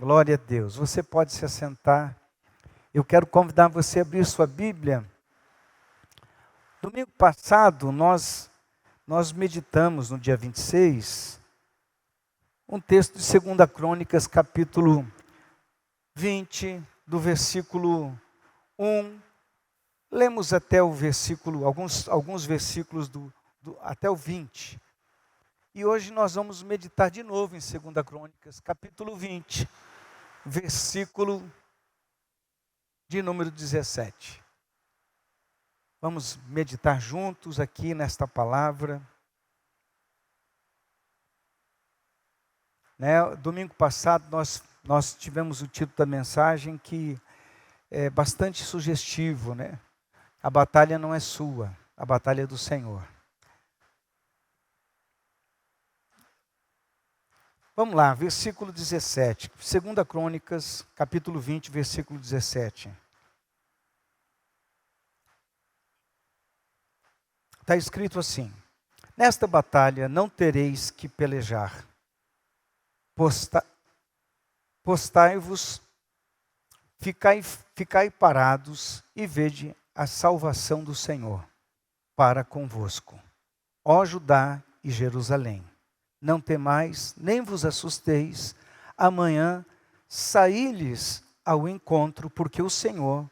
Glória a Deus. Você pode se assentar. Eu quero convidar você a abrir sua Bíblia. Domingo passado, nós meditamos no dia 26, um texto de 2 Crônicas, capítulo 20, do versículo 1. Lemos até o versículo, alguns versículos até o 20. E hoje nós vamos meditar de novo em 2 Crônicas, capítulo 20, versículo de número 17. Vamos meditar juntos aqui nesta palavra. Domingo passado nós tivemos o título da mensagem que é bastante sugestivo, né? A batalha não é sua, a batalha é do Senhor. Vamos lá, versículo 17, 2 Crônicas, capítulo 20, versículo 17. Está escrito assim: nesta batalha não tereis que pelejar, postai-vos, ficai parados e vede a salvação do Senhor para convosco, ó Judá e Jerusalém. Não temais, nem vos assusteis, amanhã saí-lhes ao encontro, porque o Senhor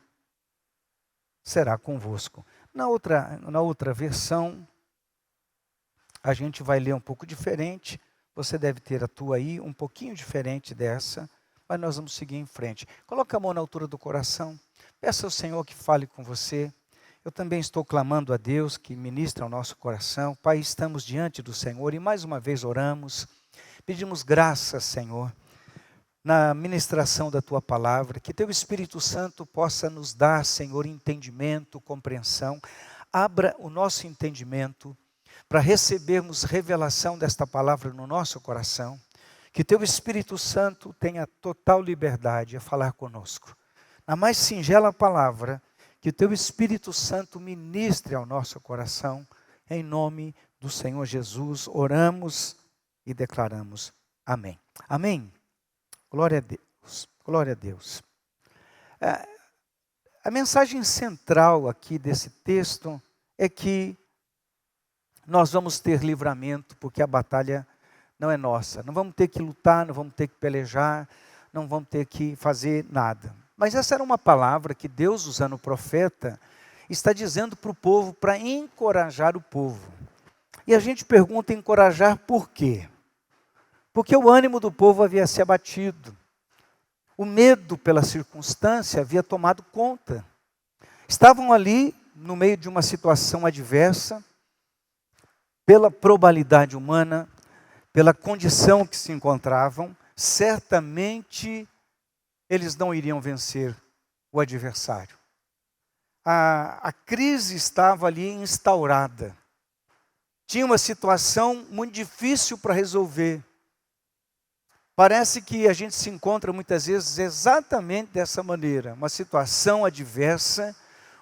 será convosco. Na outra versão, a gente vai ler um pouco diferente. Você deve ter a tua aí, um pouquinho diferente dessa, mas nós vamos seguir em frente. Coloca a mão na altura do coração, peça ao Senhor que fale com você. Eu também estou clamando a Deus que ministre ao nosso coração. Pai, estamos diante do Senhor e mais uma vez oramos. Pedimos graça, Senhor, na ministração da Tua palavra. Que Teu Espírito Santo possa nos dar, Senhor, entendimento, compreensão. Abra o nosso entendimento para recebermos revelação desta palavra no nosso coração. Que Teu Espírito Santo tenha total liberdade a falar conosco. Na mais singela palavra, que Teu Espírito Santo ministre ao nosso coração, em nome do Senhor Jesus, oramos e declaramos amém. Amém? Glória a Deus, glória a Deus. A mensagem central aqui desse texto é que nós vamos ter livramento, porque a batalha não é nossa. Não vamos ter que lutar, não vamos ter que pelejar, não vamos ter que fazer nada. Mas essa era uma palavra que Deus, usando o profeta, está dizendo para o povo, para encorajar o povo. E a gente pergunta, encorajar por quê? Porque o ânimo do povo havia se abatido. O medo pela circunstância havia tomado conta. Estavam ali, no meio de uma situação adversa, pela probabilidade humana, pela condição que se encontravam, certamente eles não iriam vencer o adversário. A crise estava ali instaurada. Tinha uma situação muito difícil para resolver. Parece que a gente se encontra muitas vezes exatamente dessa maneira. Uma situação adversa,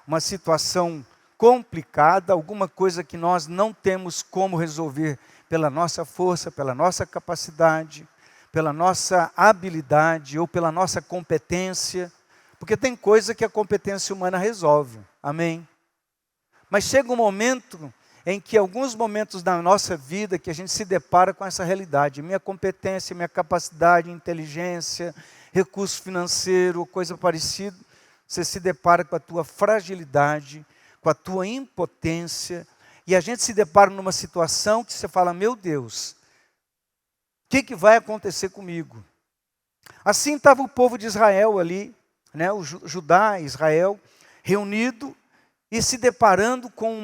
uma situação complicada, alguma coisa que nós não temos como resolver pela nossa força, pela nossa capacidade, pela nossa habilidade ou pela nossa competência, porque tem coisa que a competência humana resolve, amém? Mas chega um momento em que alguns momentos da nossa vida que a gente se depara com essa realidade, minha competência, minha capacidade, inteligência, recurso financeiro, coisa parecida, você se depara com a tua fragilidade, com a tua impotência, e a gente se depara numa situação que você fala, meu Deus, o que vai acontecer comigo? Assim estava o povo de Israel ali, né, o Judá, Israel, reunido e se deparando com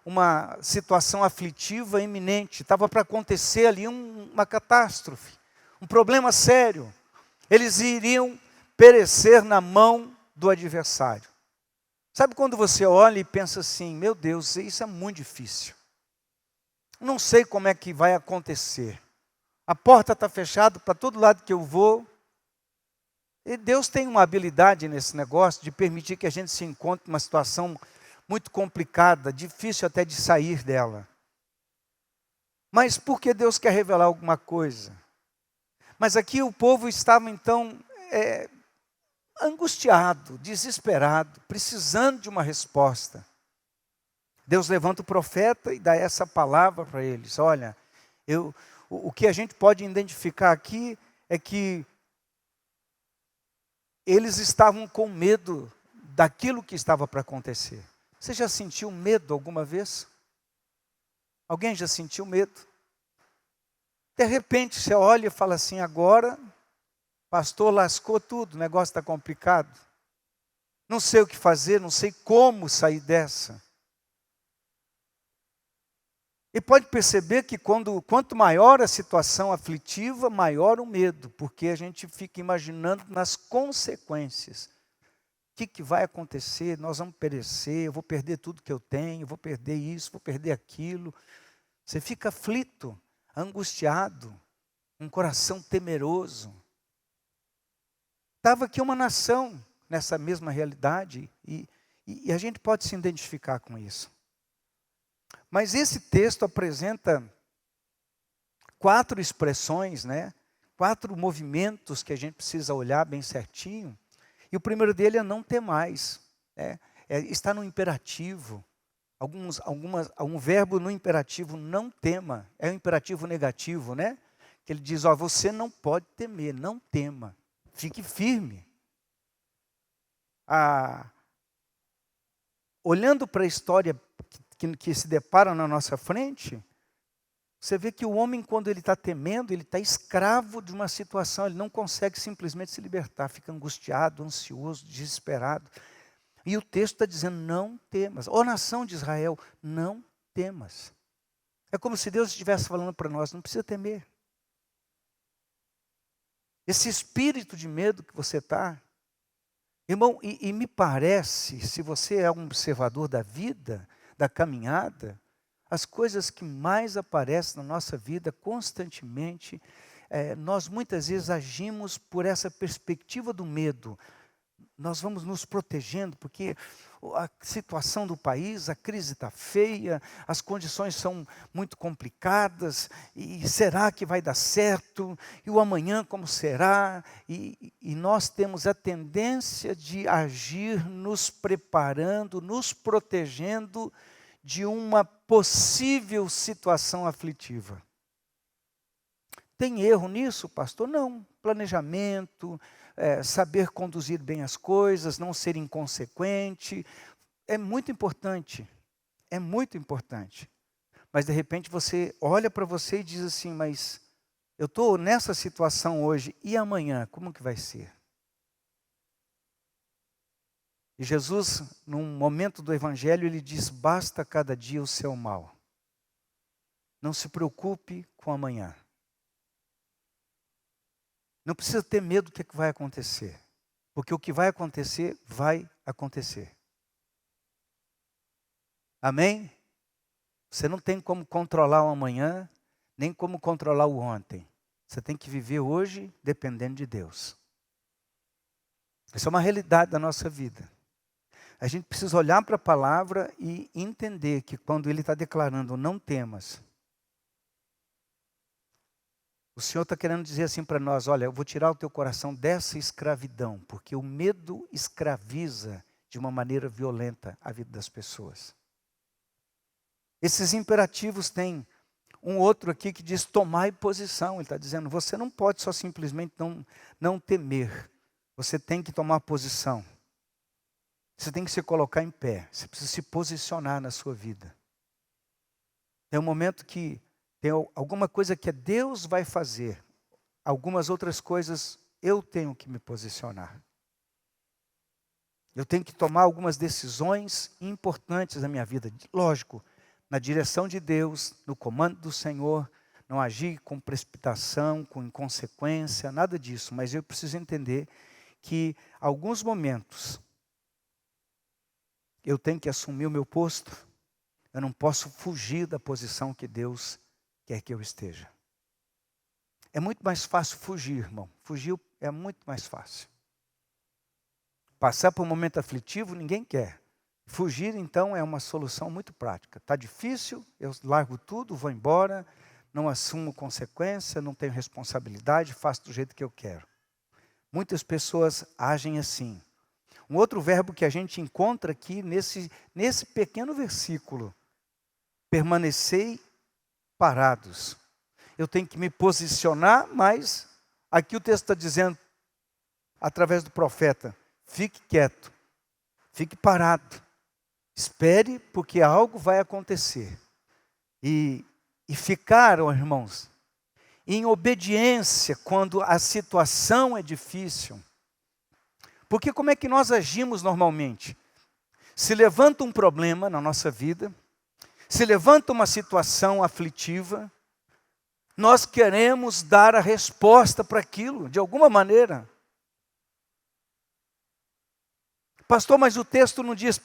uma situação aflitiva iminente. Estava para acontecer ali uma catástrofe, um problema sério. Eles iriam perecer na mão do adversário. Sabe quando você olha e pensa assim, meu Deus, isso é muito difícil. Não sei como é que vai acontecer. A porta está fechada para todo lado que eu vou. E Deus tem uma habilidade nesse negócio de permitir que a gente se encontre numa situação muito complicada, difícil até de sair dela. Mas por que Deus quer revelar alguma coisa? Mas aqui o povo estava então angustiado, desesperado, precisando de uma resposta. Deus levanta o profeta e dá essa palavra para eles. Olha, o que a gente pode identificar aqui é que eles estavam com medo daquilo que estava para acontecer. Você já sentiu medo alguma vez? Alguém já sentiu medo? De repente você olha e fala assim, agora, pastor, lascou tudo, o negócio está complicado. Não sei o que fazer, não sei como sair dessa. E pode perceber que quanto maior a situação aflitiva, maior o medo, porque a gente fica imaginando nas consequências. O que vai acontecer? Nós vamos perecer, eu vou perder tudo que eu tenho, eu vou perder isso, vou perder aquilo. Você fica aflito, angustiado, um coração temeroso. Estava aqui uma nação nessa mesma realidade e a gente pode se identificar com isso. Mas esse texto apresenta 4 expressões, 4 movimentos que a gente precisa olhar bem certinho. E o primeiro dele é não ter mais. Está no imperativo. Um verbo no imperativo, não tema. É um imperativo negativo, Que ele diz, você não pode temer, não tema. Fique firme. Olhando para a história que se depara na nossa frente, você vê que o homem, quando ele está temendo, ele está escravo de uma situação, ele não consegue simplesmente se libertar, fica angustiado, ansioso, desesperado. E o texto está dizendo, não temas. Ó nação de Israel, não temas. É como se Deus estivesse falando para nós, não precisa temer. Esse espírito de medo que você está, irmão, e me parece, se você é um observador da vida, da caminhada, as coisas que mais aparecem na nossa vida constantemente, nós muitas vezes agimos por essa perspectiva do medo. Nós vamos nos protegendo, porque a situação do país, a crise está feia, as condições são muito complicadas, e será que vai dar certo? E o amanhã como será? E nós temos a tendência de agir nos preparando, nos protegendo de uma possível situação aflitiva. Tem erro nisso, pastor? Não. Planejamento, saber conduzir bem as coisas, não ser inconsequente, é muito importante. É muito importante. Mas de repente você olha para você e diz assim, mas eu estou nessa situação hoje, e amanhã, como que vai ser? E Jesus, num momento do Evangelho, ele diz, basta cada dia o seu mal. Não se preocupe com amanhã. Não precisa ter medo do que vai acontecer. Porque o que vai acontecer, vai acontecer. Amém? Você não tem como controlar o amanhã, nem como controlar o ontem. Você tem que viver hoje dependendo de Deus. Isso é uma realidade da nossa vida. A gente precisa olhar para a palavra e entender que quando ele está declarando não temas, o Senhor está querendo dizer assim para nós, olha, eu vou tirar o teu coração dessa escravidão, porque o medo escraviza de uma maneira violenta a vida das pessoas. Esses imperativos têm um outro aqui que diz tomai posição. Ele está dizendo, você não pode só simplesmente não temer. Você tem que tomar posição. Você tem que se colocar em pé. Você precisa se posicionar na sua vida. Tem um momento que tem alguma coisa que Deus vai fazer. Algumas outras coisas eu tenho que me posicionar. Eu tenho que tomar algumas decisões importantes na minha vida. Lógico, na direção de Deus, no comando do Senhor, não agir com precipitação, com inconsequência, nada disso. Mas eu preciso entender que alguns momentos eu tenho que assumir o meu posto. Eu não posso fugir da posição que Deus quer que eu esteja. É muito mais fácil fugir, irmão. Fugir é muito mais fácil. Passar por um momento aflitivo, ninguém quer. Fugir, então, é uma solução muito prática. Está difícil, eu largo tudo, vou embora, não assumo consequência, não tenho responsabilidade, faço do jeito que eu quero. Muitas pessoas agem assim. Um outro verbo que a gente encontra aqui nesse pequeno versículo: permanecei parados. Eu tenho que me posicionar, mas aqui o texto está dizendo, através do profeta, fique quieto, fique parado, espere, porque algo vai acontecer. E ficar, irmãos, em obediência quando a situação é difícil. Porque como é que nós agimos normalmente? Se levanta um problema na nossa vida, se levanta uma situação aflitiva, nós queremos dar a resposta para aquilo, de alguma maneira. Pastor, mas o texto não diz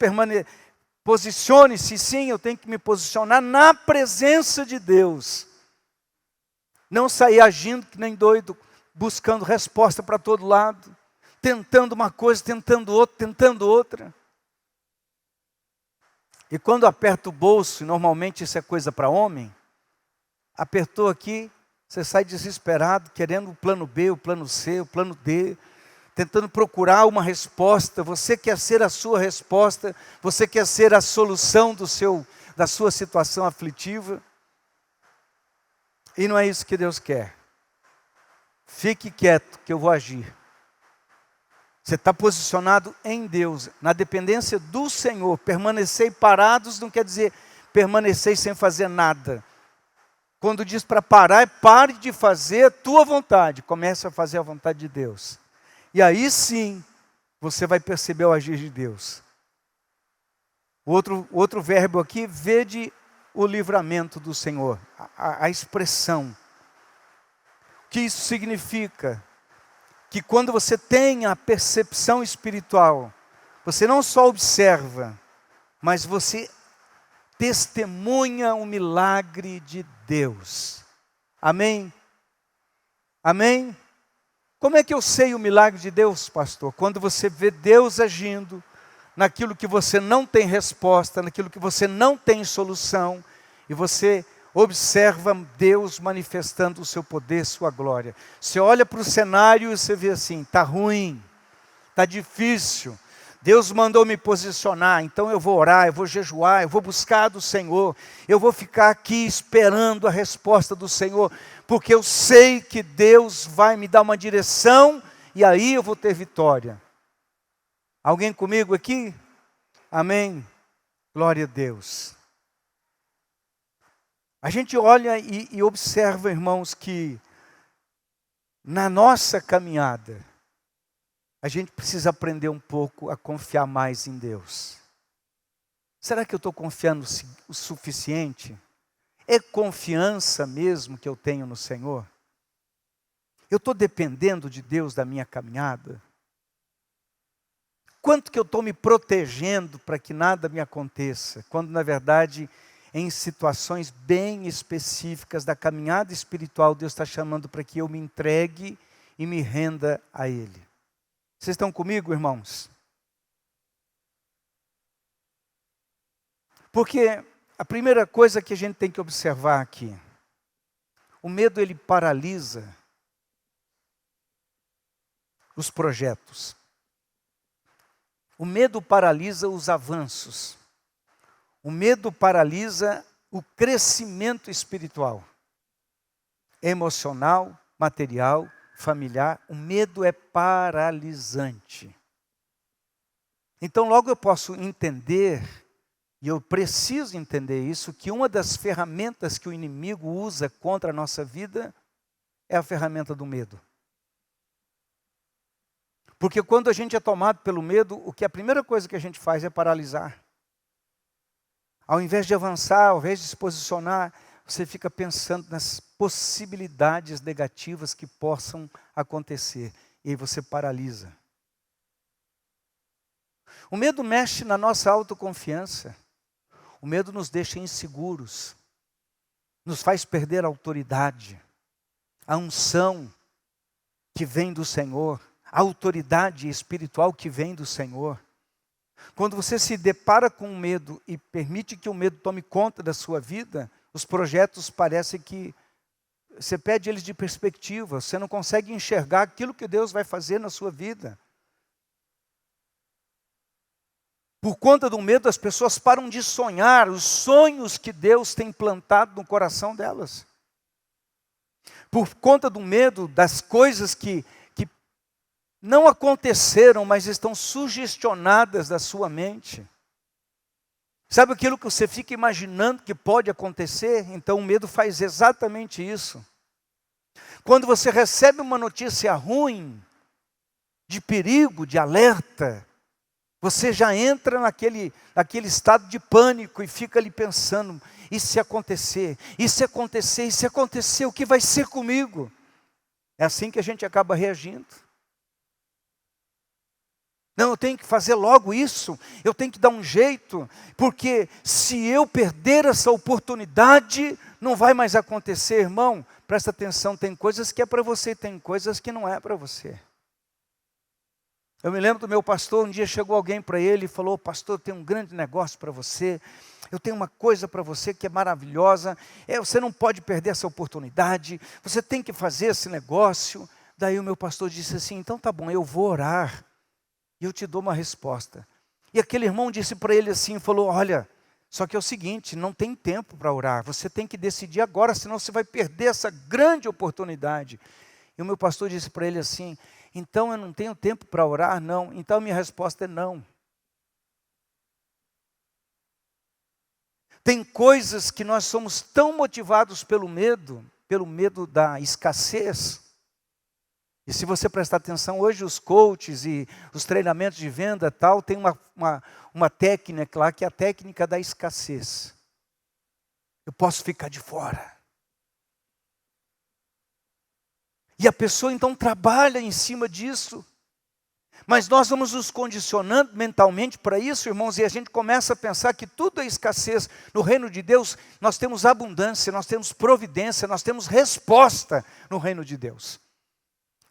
posicione-se. Sim, eu tenho que me posicionar na presença de Deus. Não sair agindo que nem doido, buscando resposta para todo lado, tentando uma coisa, tentando outra. E quando aperta o bolso, e normalmente isso é coisa para homem, apertou aqui, você sai desesperado, querendo o plano B, o plano C, o plano D, tentando procurar uma resposta. Você quer ser a sua resposta, você quer ser a solução da sua situação aflitiva. E não é isso que Deus quer. Fique quieto que eu vou agir. Você está posicionado em Deus, na dependência do Senhor. Permanecer parados não quer dizer permanecer sem fazer nada. Quando diz para parar, pare de fazer a tua vontade. Comece a fazer a vontade de Deus. E aí sim, você vai perceber o agir de Deus. O outro verbo aqui, vede o livramento do Senhor. A expressão. O que isso significa? Que quando você tem a percepção espiritual, você não só observa, mas você testemunha o milagre de Deus. Amém? Amém? Como é que eu sei o milagre de Deus, pastor? Quando você vê Deus agindo naquilo que você não tem resposta, naquilo que você não tem solução, e você observa Deus manifestando o seu poder, sua glória. Você olha para o cenário e você vê assim, está ruim, está difícil. Deus mandou me posicionar, então eu vou orar, eu vou jejuar, eu vou buscar do Senhor, eu vou ficar aqui esperando a resposta do Senhor, porque eu sei que Deus vai me dar uma direção e aí eu vou ter vitória. Alguém comigo aqui? Amém? Glória a Deus. A gente olha e observa, irmãos, que na nossa caminhada, a gente precisa aprender um pouco a confiar mais em Deus. Será que eu estou confiando o suficiente? É confiança mesmo que eu tenho no Senhor? Eu estou dependendo de Deus da minha caminhada? Quanto que eu estou me protegendo para que nada me aconteça? Quando na verdade, em situações bem específicas da caminhada espiritual, Deus está chamando para que eu me entregue e me renda a Ele. Vocês estão comigo, irmãos? Porque a primeira coisa que a gente tem que observar aqui, o medo ele paralisa os projetos. O medo paralisa os avanços. O medo paralisa o crescimento espiritual, emocional, material, familiar. O medo é paralisante. Então logo eu posso entender, e eu preciso entender isso, que uma das ferramentas que o inimigo usa contra a nossa vida é a ferramenta do medo. Porque quando a gente é tomado pelo medo, a primeira coisa que a gente faz é paralisar. Ao invés de avançar, ao invés de se posicionar, você fica pensando nas possibilidades negativas que possam acontecer. E aí você paralisa. O medo mexe na nossa autoconfiança. O medo nos deixa inseguros. Nos faz perder a autoridade. A unção que vem do Senhor. A autoridade espiritual que vem do Senhor. Quando você se depara com o medo e permite que o medo tome conta da sua vida, os projetos parecem que você perde eles de perspectiva, você não consegue enxergar aquilo que Deus vai fazer na sua vida. Por conta do medo, as pessoas param de sonhar os sonhos que Deus tem plantado no coração delas. Por conta do medo das coisas que não aconteceram, mas estão sugestionadas da sua mente. Sabe aquilo que você fica imaginando que pode acontecer? Então o medo faz exatamente isso. Quando você recebe uma notícia ruim, de perigo, de alerta, você já entra naquele estado de pânico e fica ali pensando, e se acontecer, e se acontecer, e se acontecer, o que vai ser comigo? É assim que a gente acaba reagindo. Não, eu tenho que fazer logo isso, eu tenho que dar um jeito, porque se eu perder essa oportunidade, não vai mais acontecer, irmão. Presta atenção, tem coisas que é para você e tem coisas que não é para você. Eu me lembro do meu pastor, um dia chegou alguém para ele e falou: pastor, eu tenho um grande negócio para você, eu tenho uma coisa para você que é maravilhosa, você não pode perder essa oportunidade, você tem que fazer esse negócio. Daí o meu pastor disse assim: então tá bom, eu vou orar e eu te dou uma resposta. E aquele irmão disse para ele assim, falou: olha, só que é o seguinte, não tem tempo para orar, você tem que decidir agora, senão você vai perder essa grande oportunidade. E o meu pastor disse para ele assim: então eu não tenho tempo para orar? Não. Então a minha resposta é não. Tem coisas que nós somos tão motivados pelo medo da escassez. E se você prestar atenção, hoje os coaches e os treinamentos de venda tal, tem uma técnica lá, que é a técnica da escassez. Eu posso ficar de fora. E a pessoa então trabalha em cima disso. Mas nós vamos nos condicionando mentalmente para isso, irmãos, e a gente começa a pensar que tudo é escassez. No reino de Deus, nós temos abundância, nós temos providência, nós temos resposta no reino de Deus.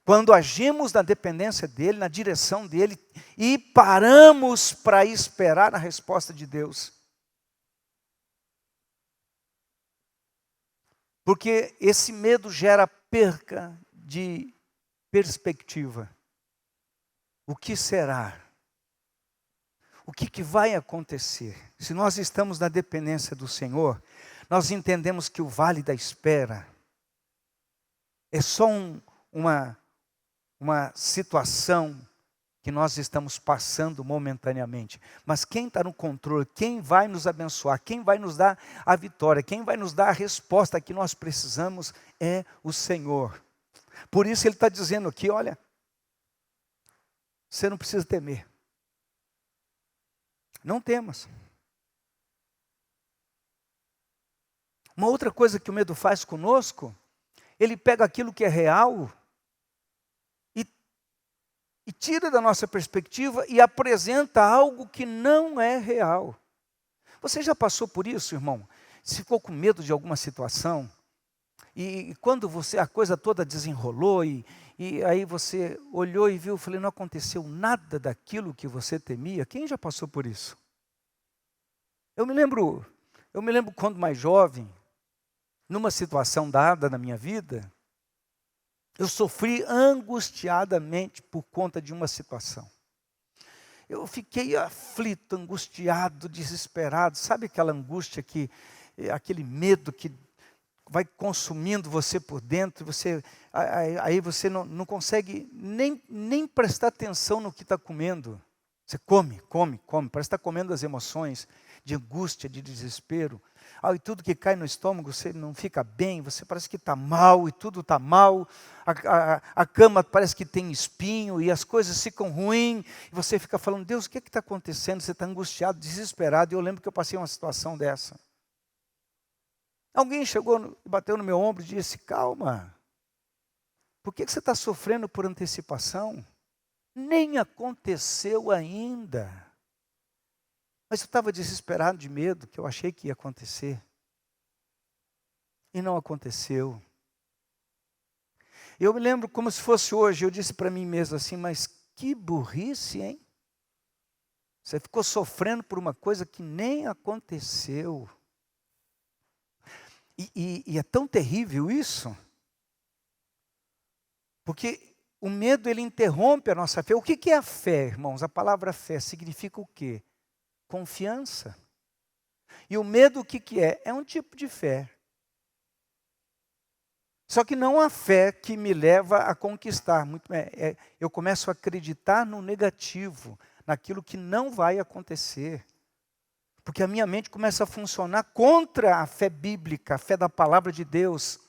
Quando agimos na dependência dEle, na direção dEle, e paramos para esperar a resposta de Deus. Porque esse medo gera perca de perspectiva. O que será? O que vai acontecer? Se nós estamos na dependência do Senhor, nós entendemos que o vale da espera é só uma situação que nós estamos passando momentaneamente. Mas quem está no controle, quem vai nos abençoar, quem vai nos dar a vitória, quem vai nos dar a resposta que nós precisamos é o Senhor. Por isso ele está dizendo aqui, olha, você não precisa temer. Não temas. Uma outra coisa que o medo faz conosco, ele pega aquilo que é real e tira da nossa perspectiva e apresenta algo que não é real. Você já passou por isso, irmão? Você ficou com medo de alguma situação? E quando a coisa toda desenrolou e aí você olhou e viu, falei, não aconteceu nada daquilo que você temia. Quem já passou por isso? Eu me lembro quando mais jovem, numa situação dada na minha vida, eu sofri angustiadamente por conta de uma situação. Eu fiquei aflito, angustiado, desesperado. Sabe aquela angústia aquele medo que vai consumindo você por dentro, aí você não consegue nem prestar atenção no que está comendo. Você come, parece que está comendo as emoções de angústia, de desespero. E tudo que cai no estômago, você não fica bem, você parece que está mal, e tudo está mal. A cama parece que tem espinho, e as coisas ficam ruins, e você fica falando, Deus, o que está acontecendo? Você está angustiado, desesperado, e eu lembro que eu passei uma situação dessa. Alguém chegou e bateu no meu ombro e disse, calma, por que você está sofrendo por antecipação? Nem aconteceu ainda. Mas eu estava desesperado de medo, que eu achei que ia acontecer. E não aconteceu. Eu me lembro como se fosse hoje, eu disse para mim mesmo assim, mas que burrice, hein? Você ficou sofrendo por uma coisa que nem aconteceu. E é tão terrível isso, Porque o medo, ele interrompe a nossa fé. O que é a fé, irmãos? A palavra fé significa o quê? Confiança. E o medo, o que é? É um tipo de fé. Só que não a fé que me leva a conquistar. Eu começo a acreditar no negativo, naquilo que não vai acontecer. Porque a minha mente começa a funcionar contra a fé bíblica, a fé da palavra de Deus.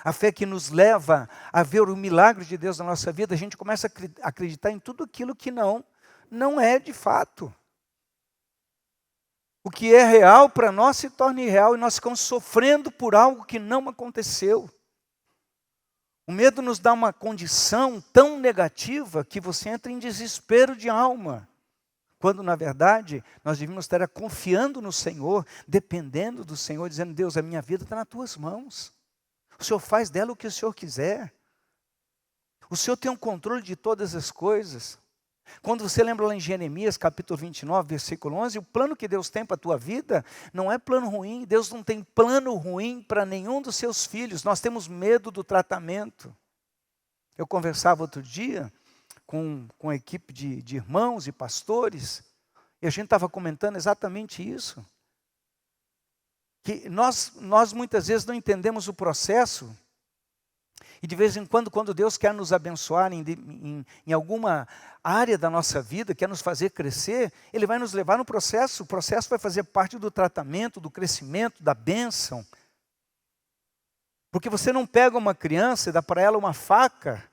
A fé que nos leva a ver o milagre de Deus na nossa vida. A gente começa a acreditar em tudo aquilo que não é de fato. O que é real para nós se torna irreal e nós ficamos sofrendo por algo que não aconteceu. O medo nos dá uma condição tão negativa que você entra em desespero de alma. Quando, na verdade, nós devíamos estar confiando no Senhor, dependendo do Senhor, dizendo: Deus, a minha vida está nas tuas mãos. O Senhor faz dela o que o Senhor quiser. O Senhor tem um controle de todas as coisas. Quando você lembra lá em Jeremias, capítulo 29, versículo 11, o plano que Deus tem para a tua vida não é plano ruim. Deus não tem plano ruim para nenhum dos seus filhos. Nós temos medo do tratamento. Eu conversava outro dia com a equipe de irmãos e pastores, e a gente estava comentando exatamente isso. Que nós muitas vezes não entendemos o processo. E de vez em quando Deus quer nos abençoar em alguma área da nossa vida, quer nos fazer crescer, Ele vai nos levar no processo. O processo vai fazer parte do tratamento, do crescimento, da bênção. Porque você não pega uma criança e dá para ela uma faca.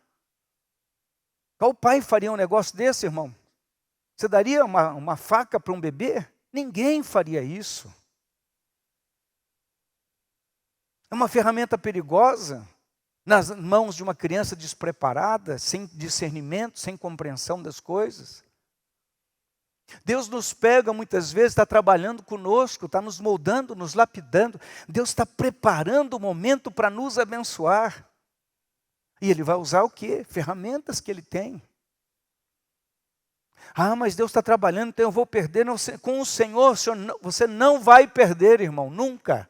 Qual pai faria um negócio desse, irmão? Você daria uma faca para um bebê? Ninguém faria isso. É uma ferramenta perigosa nas mãos de uma criança despreparada, sem discernimento, sem compreensão das coisas. Deus nos pega muitas vezes, está trabalhando conosco, está nos moldando, nos lapidando. Deus está preparando o momento para nos abençoar. E Ele vai usar o quê? Ferramentas que Ele tem. Ah, mas Deus está trabalhando, então eu vou perder. Não, com o Senhor, você não vai perder, irmão, nunca.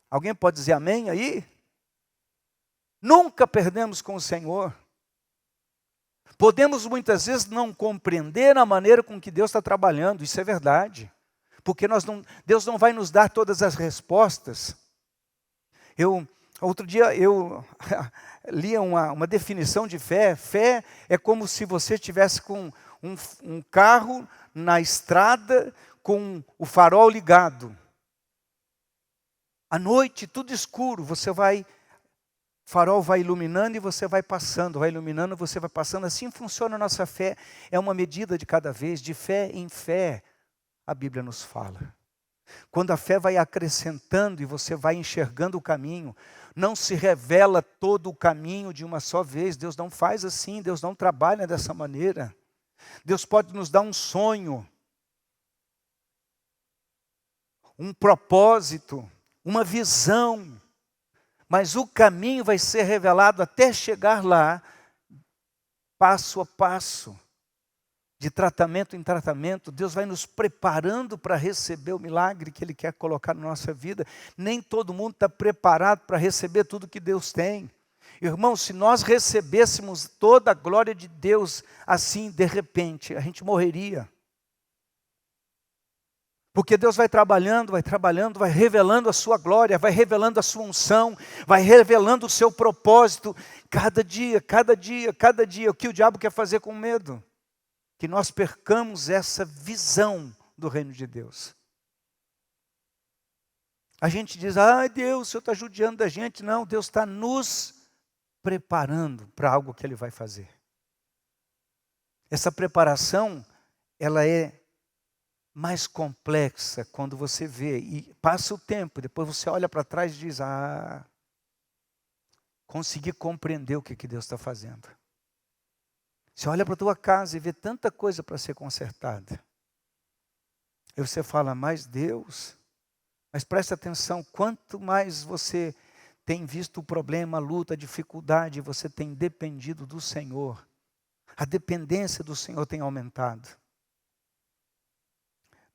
Alguém pode dizer amém aí? Nunca perdemos com o Senhor. Podemos muitas vezes não compreender a maneira com que Deus está trabalhando, isso é verdade. Porque Deus não vai nos dar todas as respostas. Outro dia eu li uma definição de fé. Fé é como se você estivesse com um carro na estrada com o farol ligado. À noite, tudo escuro, o farol vai iluminando e você vai passando, vai iluminando, você vai passando. Assim funciona a nossa fé. É uma medida de cada vez, de fé em fé, a Bíblia nos fala. Quando a fé vai acrescentando e você vai enxergando o caminho, não se revela todo o caminho de uma só vez. Deus não faz assim, Deus não trabalha dessa maneira. Deus pode nos dar um sonho, um propósito, uma visão, mas o caminho vai ser revelado até chegar lá, passo a passo, de tratamento em tratamento. Deus vai nos preparando para receber o milagre que Ele quer colocar na nossa vida. Nem todo mundo está preparado para receber tudo que Deus tem. Irmão, se nós recebêssemos toda a glória de Deus assim, de repente, a gente morreria. Porque Deus vai trabalhando, vai revelando a sua glória, vai revelando a sua unção, vai revelando o seu propósito, cada dia. O que o diabo quer fazer com medo? Que nós percamos essa visão do reino de Deus. A gente diz: Deus, o Senhor está judiando da gente. Não, Deus está nos preparando para algo que Ele vai fazer. Essa preparação, ela é mais complexa quando você vê e passa o tempo, depois você olha para trás e diz: consegui compreender o que Deus está fazendo. Você olha para a tua casa e vê tanta coisa para ser consertada. E você fala: mas Deus, mas presta atenção, quanto mais você tem visto o problema, a luta, a dificuldade, você tem dependido do Senhor, a dependência do Senhor tem aumentado.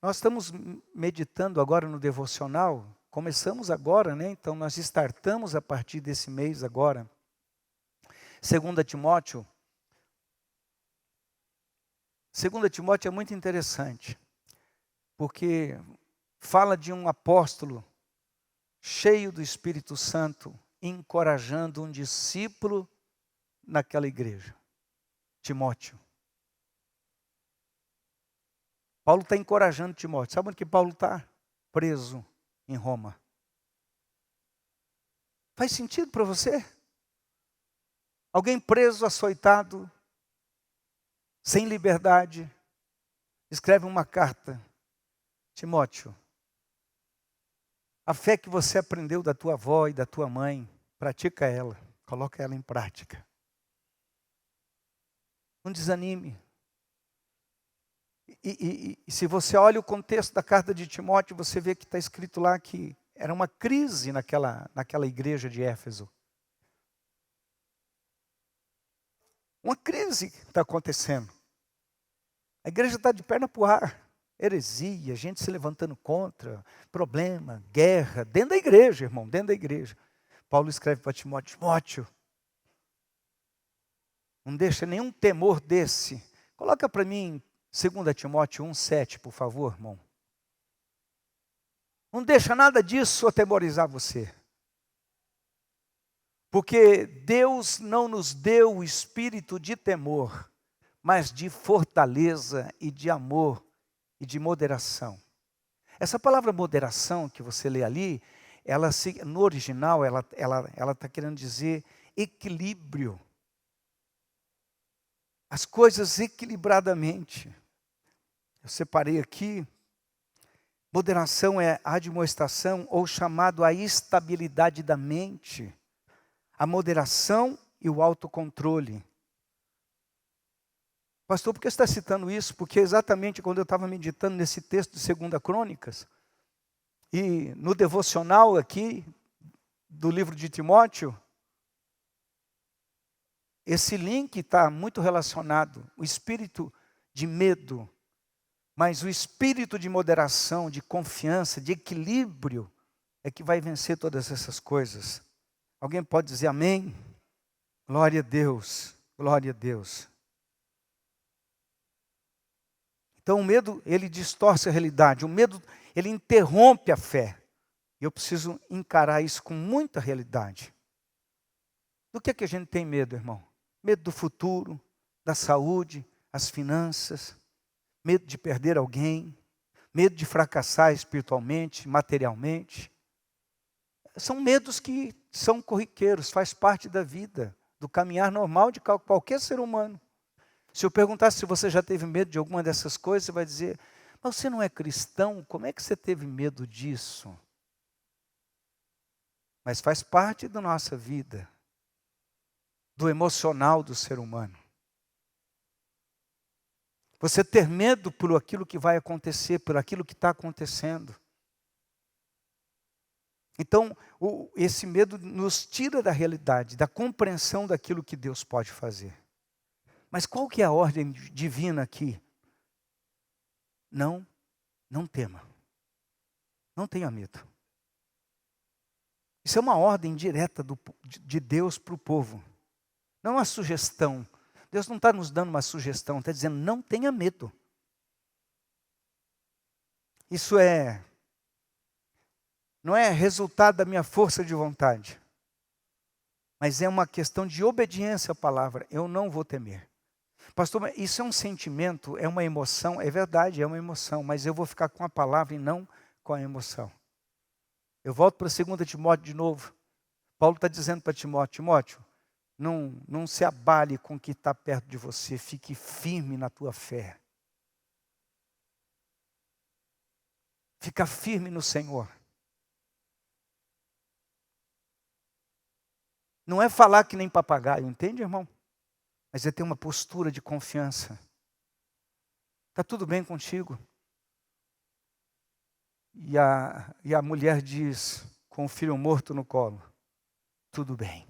Nós estamos meditando agora no devocional, começamos agora, né? Então nós startamos a partir desse mês agora. 2 Timóteo. 2 Timóteo é muito interessante, porque fala de um apóstolo cheio do Espírito Santo, encorajando um discípulo naquela igreja, Timóteo. Paulo está encorajando Timóteo. Sabe onde que Paulo está? Preso em Roma. Faz sentido para você? Alguém preso, açoitado, sem liberdade, escreve uma carta. Timóteo, a fé que você aprendeu da tua avó e da tua mãe, pratica ela, coloca ela em prática. Não desanime. E se você olha o contexto da carta de Timóteo, você vê que está escrito lá que era uma crise naquela igreja de Éfeso. Uma crise está acontecendo. A igreja está de perna para o ar. Heresia, gente se levantando contra, problema, guerra, dentro da igreja, irmão, dentro da igreja. Paulo escreve para Timóteo, Timóteo, não deixa nenhum temor desse. Coloca para mim 2 Timóteo 1,7, por favor, irmão. Não deixa nada disso atemorizar você. Porque Deus não nos deu o espírito de temor, mas de fortaleza e de amor e de moderação. Essa palavra moderação que você lê ali, no original, ela está querendo dizer equilíbrio. As coisas equilibradamente. Eu separei aqui. Moderação é a admoestação ou chamado a estabilidade da mente. A moderação e o autocontrole. Pastor, por que você está citando isso? Porque exatamente quando eu estava meditando nesse texto de 2 Crônicas, e no devocional aqui, do livro de Timóteo, esse link está muito relacionado, o espírito de medo, mas o espírito de moderação, de confiança, de equilíbrio, é que vai vencer todas essas coisas. Alguém pode dizer amém? Glória a Deus, glória a Deus. Então o medo, ele distorce a realidade, o medo, ele interrompe a fé. E eu preciso encarar isso com muita realidade. Do que a gente tem medo, irmão? Medo do futuro, da saúde, as finanças, medo de perder alguém, medo de fracassar espiritualmente, materialmente. São medos que são corriqueiros, faz parte da vida, do caminhar normal de qualquer ser humano. Se eu perguntasse se você já teve medo de alguma dessas coisas, você vai dizer, mas você não é cristão, como é que você teve medo disso? Mas faz parte da nossa vida, do emocional do ser humano. Você ter medo por aquilo que vai acontecer, por aquilo que está acontecendo. Então, esse medo nos tira da realidade, da compreensão daquilo que Deus pode fazer. Mas qual que é a ordem divina aqui? Não tema. Não tenha medo. Isso é uma ordem direta de Deus para o povo. Não é uma sugestão. Deus não está nos dando uma sugestão, está dizendo não tenha medo. Isso não é resultado da minha força de vontade, mas é uma questão de obediência à palavra. Eu não vou temer. Pastor, isso é um sentimento, é uma emoção, é verdade, é uma emoção, mas eu vou ficar com a palavra e não com a emoção. Eu volto para 2 Timóteo de novo. Paulo está dizendo para Timóteo, Timóteo, não se abale com o que está perto de você, fique firme na tua fé. Fica firme no Senhor. Não é falar que nem papagaio, entende, irmão? Mas é ter uma postura de confiança. Está tudo bem contigo? E a mulher diz, com o filho morto no colo, tudo bem.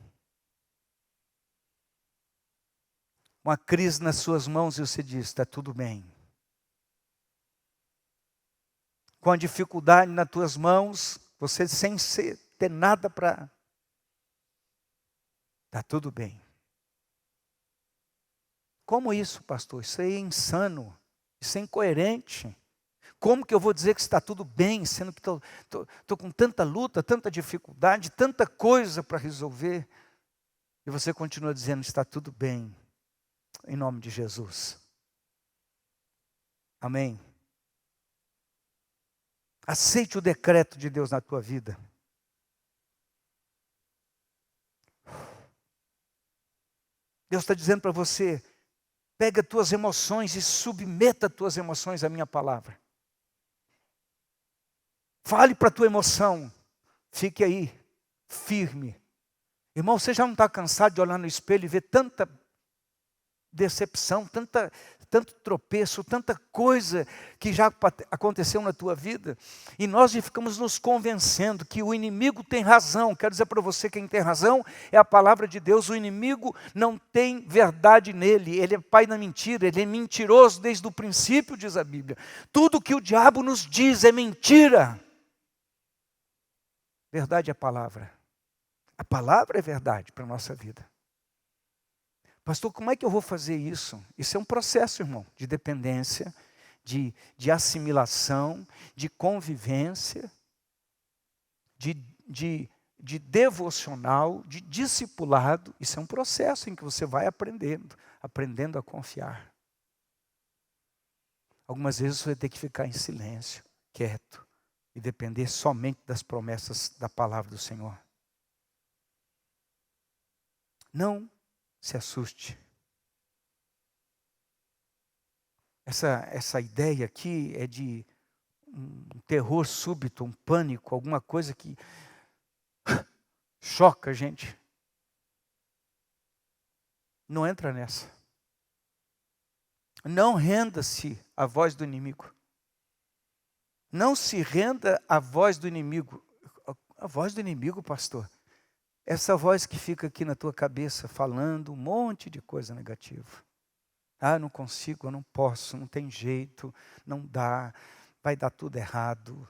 Uma crise nas suas mãos e você diz, está tudo bem. Com a dificuldade nas tuas mãos, você sem ter nada para... Está tudo bem. Como isso, pastor? Isso aí é insano, isso é incoerente. Como que eu vou dizer que está tudo bem, sendo que estou com tanta luta, tanta dificuldade, tanta coisa para resolver, e você continua dizendo está tudo bem, em nome de Jesus. Amém? Aceite o decreto de Deus na tua vida. Deus está dizendo para você, pega tuas emoções e submeta tuas emoções à minha palavra. Fale para a tua emoção, fique aí, firme. Irmão, você já não está cansado de olhar no espelho e ver tanta decepção, tanto tropeço, tanta coisa que já aconteceu na tua vida? E nós ficamos nos convencendo que o inimigo tem razão. Quero dizer para você, quem tem razão é a palavra de Deus. O inimigo não tem verdade nele, ele é pai da mentira, ele é mentiroso desde o princípio, diz a Bíblia. Tudo que o diabo nos diz é mentira. Verdade é a palavra. A palavra é verdade para a nossa vida. Pastor, como é que eu vou fazer isso? Isso é um processo, irmão, de dependência, de assimilação, de convivência, de devocional, de discipulado. Isso é um processo em que você vai aprendendo a confiar. Algumas vezes você vai ter que ficar em silêncio, quieto, e depender somente das promessas da palavra do Senhor. Não se assuste. Essa ideia aqui é de um terror súbito, um pânico, alguma coisa que choca a gente. Não entra nessa. Não renda-se à voz do inimigo. Não se renda à voz do inimigo. A voz do inimigo, pastor, essa voz que fica aqui na tua cabeça falando um monte de coisa negativa. Ah, não consigo, eu não posso, não tem jeito, não dá, vai dar tudo errado,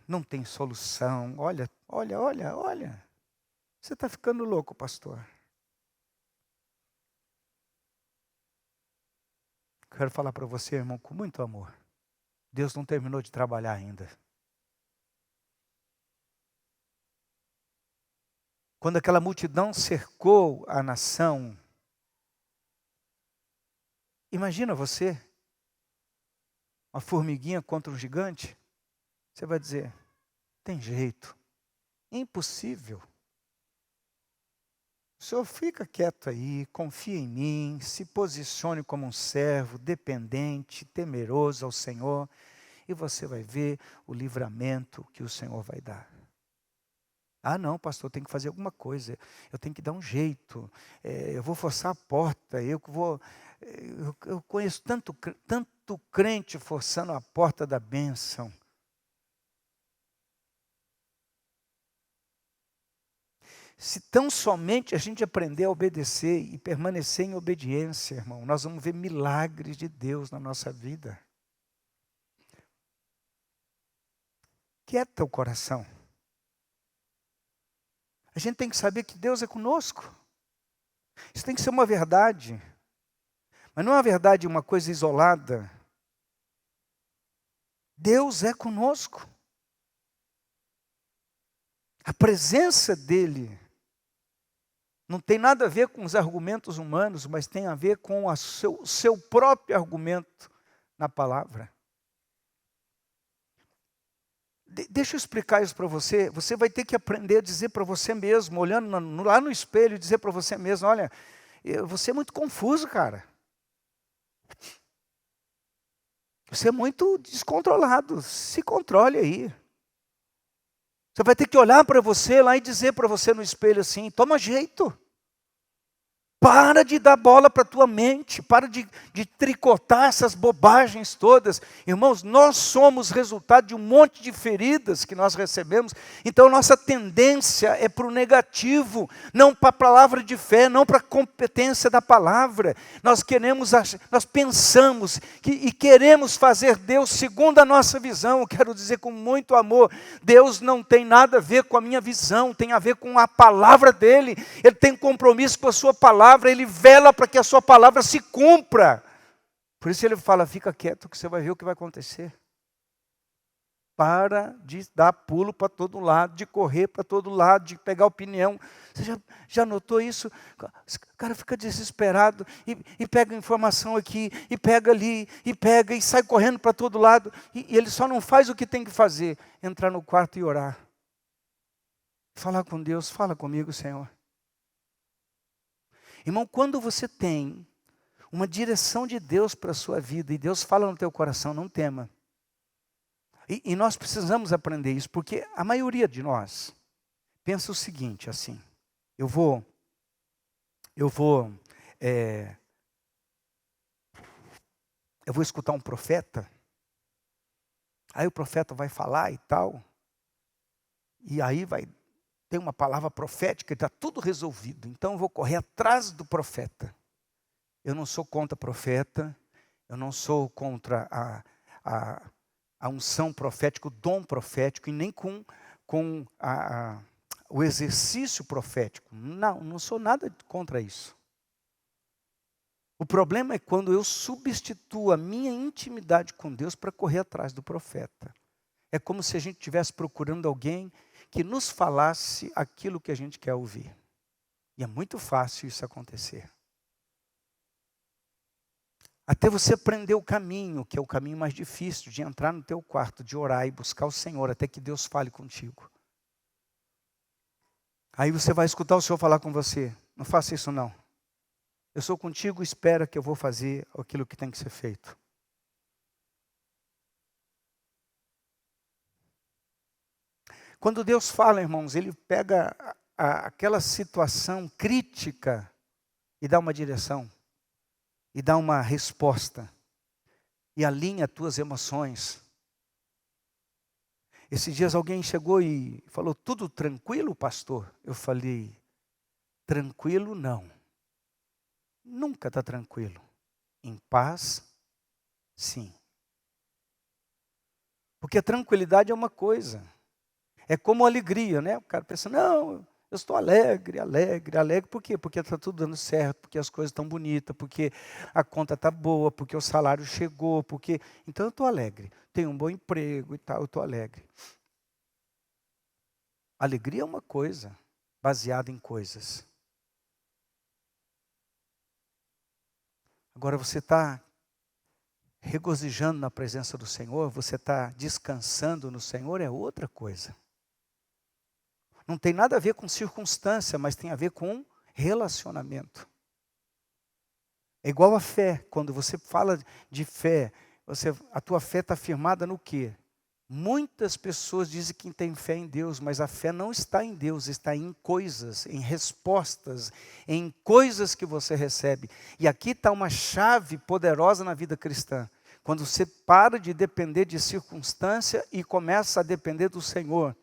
não tem solução. Olha. Você está ficando louco, pastor. Quero falar para você, irmão, com muito amor. Deus não terminou de trabalhar ainda. Quando aquela multidão cercou a nação, imagina você, uma formiguinha contra um gigante, você vai dizer, tem jeito, impossível. O senhor fica quieto aí, confia em mim, se posicione como um servo, dependente, temeroso ao Senhor, e você vai ver o livramento que o Senhor vai dar. Ah não, pastor, tem que fazer alguma coisa, eu tenho que dar um jeito, eu vou forçar a porta, eu conheço tanto crente forçando a porta da bênção. Se tão somente a gente aprender a obedecer e permanecer em obediência, irmão, nós vamos ver milagres de Deus na nossa vida. Quieta o coração. A gente tem que saber que Deus é conosco. Isso tem que ser uma verdade. Mas não é uma verdade, uma coisa isolada. Deus é conosco. A presença dEle não tem nada a ver com os argumentos humanos, mas tem a ver com o seu próprio argumento na palavra. Deixa eu explicar isso para você. Você vai ter que aprender a dizer para você mesmo, olhando lá no espelho, dizer para você mesmo, olha, você é muito confuso, cara. Você é muito descontrolado. Se controle aí. Você vai ter que olhar para você lá e dizer para você no espelho assim, toma jeito. Para de dar bola para a tua mente, para de tricotar essas bobagens todas. Irmãos, nós somos resultado de um monte de feridas que nós recebemos, então nossa tendência é para o negativo, não para a palavra de fé, não para a competência da palavra. Nós pensamos e queremos fazer Deus segundo a nossa visão. Eu quero dizer com muito amor, Deus não tem nada a ver com a minha visão, tem a ver com a palavra dEle. Ele tem compromisso com a sua palavra. palavra, Ele vela para que a sua palavra se cumpra. Por isso Ele fala, fica quieto que você vai ver o que vai acontecer. Para de dar pulo para todo lado, de correr para todo lado, de pegar opinião. Você já notou isso? O cara fica desesperado e pega informação aqui, e pega ali, e pega e sai correndo para todo lado. E ele só não faz o que tem que fazer, entrar no quarto e orar. Falar com Deus, fala comigo, Senhor. Irmão, quando você tem uma direção de Deus para a sua vida, e Deus fala no teu coração, não tema. E nós precisamos aprender isso, porque a maioria de nós pensa o seguinte, assim, eu vou escutar um profeta, aí o profeta vai falar e tal, e aí vai ter uma palavra profética e está tudo resolvido, então eu vou correr atrás do profeta. Eu não sou contra profeta, eu não sou contra a unção profética, o dom profético, e nem com o exercício profético. Não sou nada contra isso. O problema é quando eu substituo a minha intimidade com Deus para correr atrás do profeta. É como se a gente estivesse procurando alguém que nos falasse aquilo que a gente quer ouvir. E é muito fácil isso acontecer. Até você aprender o caminho, que é o caminho mais difícil, de entrar no teu quarto, de orar e buscar o Senhor, até que Deus fale contigo. Aí você vai escutar o Senhor falar com você. Não faça isso não. Eu sou contigo, espera que eu vou fazer aquilo que tem que ser feito. Quando Deus fala, irmãos, Ele pega aquela situação crítica e dá uma direção. E dá uma resposta. E alinha tuas emoções. Esses dias alguém chegou e falou, tudo tranquilo, pastor? Eu falei, tranquilo não. Nunca está tranquilo. Em paz, sim. Porque a tranquilidade é uma coisa. É como a alegria, né? O cara pensa, não, eu estou alegre. Por quê? Porque está tudo dando certo, porque as coisas estão bonitas, porque a conta está boa, porque o salário chegou, porque... Então eu estou alegre. Tenho um bom emprego e tal, eu estou alegre. Alegria é uma coisa, baseada em coisas. Agora você está regozijando na presença do Senhor, você está descansando no Senhor, é outra coisa. Não tem nada a ver com circunstância, mas tem a ver com relacionamento. É igual a fé. Quando você fala de fé, a tua fé está firmada no quê? Muitas pessoas dizem que tem fé em Deus, mas a fé não está em Deus, está em coisas, em respostas, em coisas que você recebe. E aqui está uma chave poderosa na vida cristã. Quando você para de depender de circunstância e começa a depender do Senhor.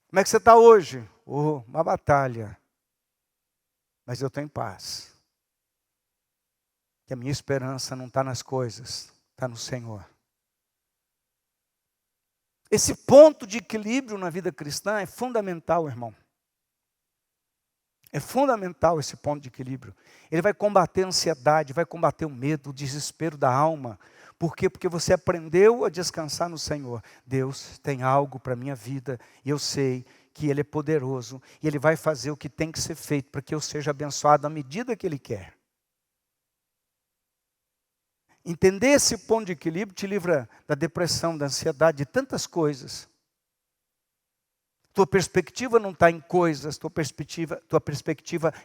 Como é que você está hoje? Uma batalha. Mas eu estou em paz. Que a minha esperança não está nas coisas, está no Senhor. Esse ponto de equilíbrio na vida cristã é fundamental, irmão. É fundamental esse ponto de equilíbrio. Ele vai combater a ansiedade, vai combater o medo, o desespero da alma. Por quê? Porque você aprendeu a descansar no Senhor. Deus tem algo para a minha vida e eu sei que Ele é poderoso e Ele vai fazer o que tem que ser feito para que eu seja abençoado à medida que Ele quer. Entender esse ponto de equilíbrio te livra da depressão, da ansiedade, de tantas coisas. Tua perspectiva não está em coisas, tua perspectiva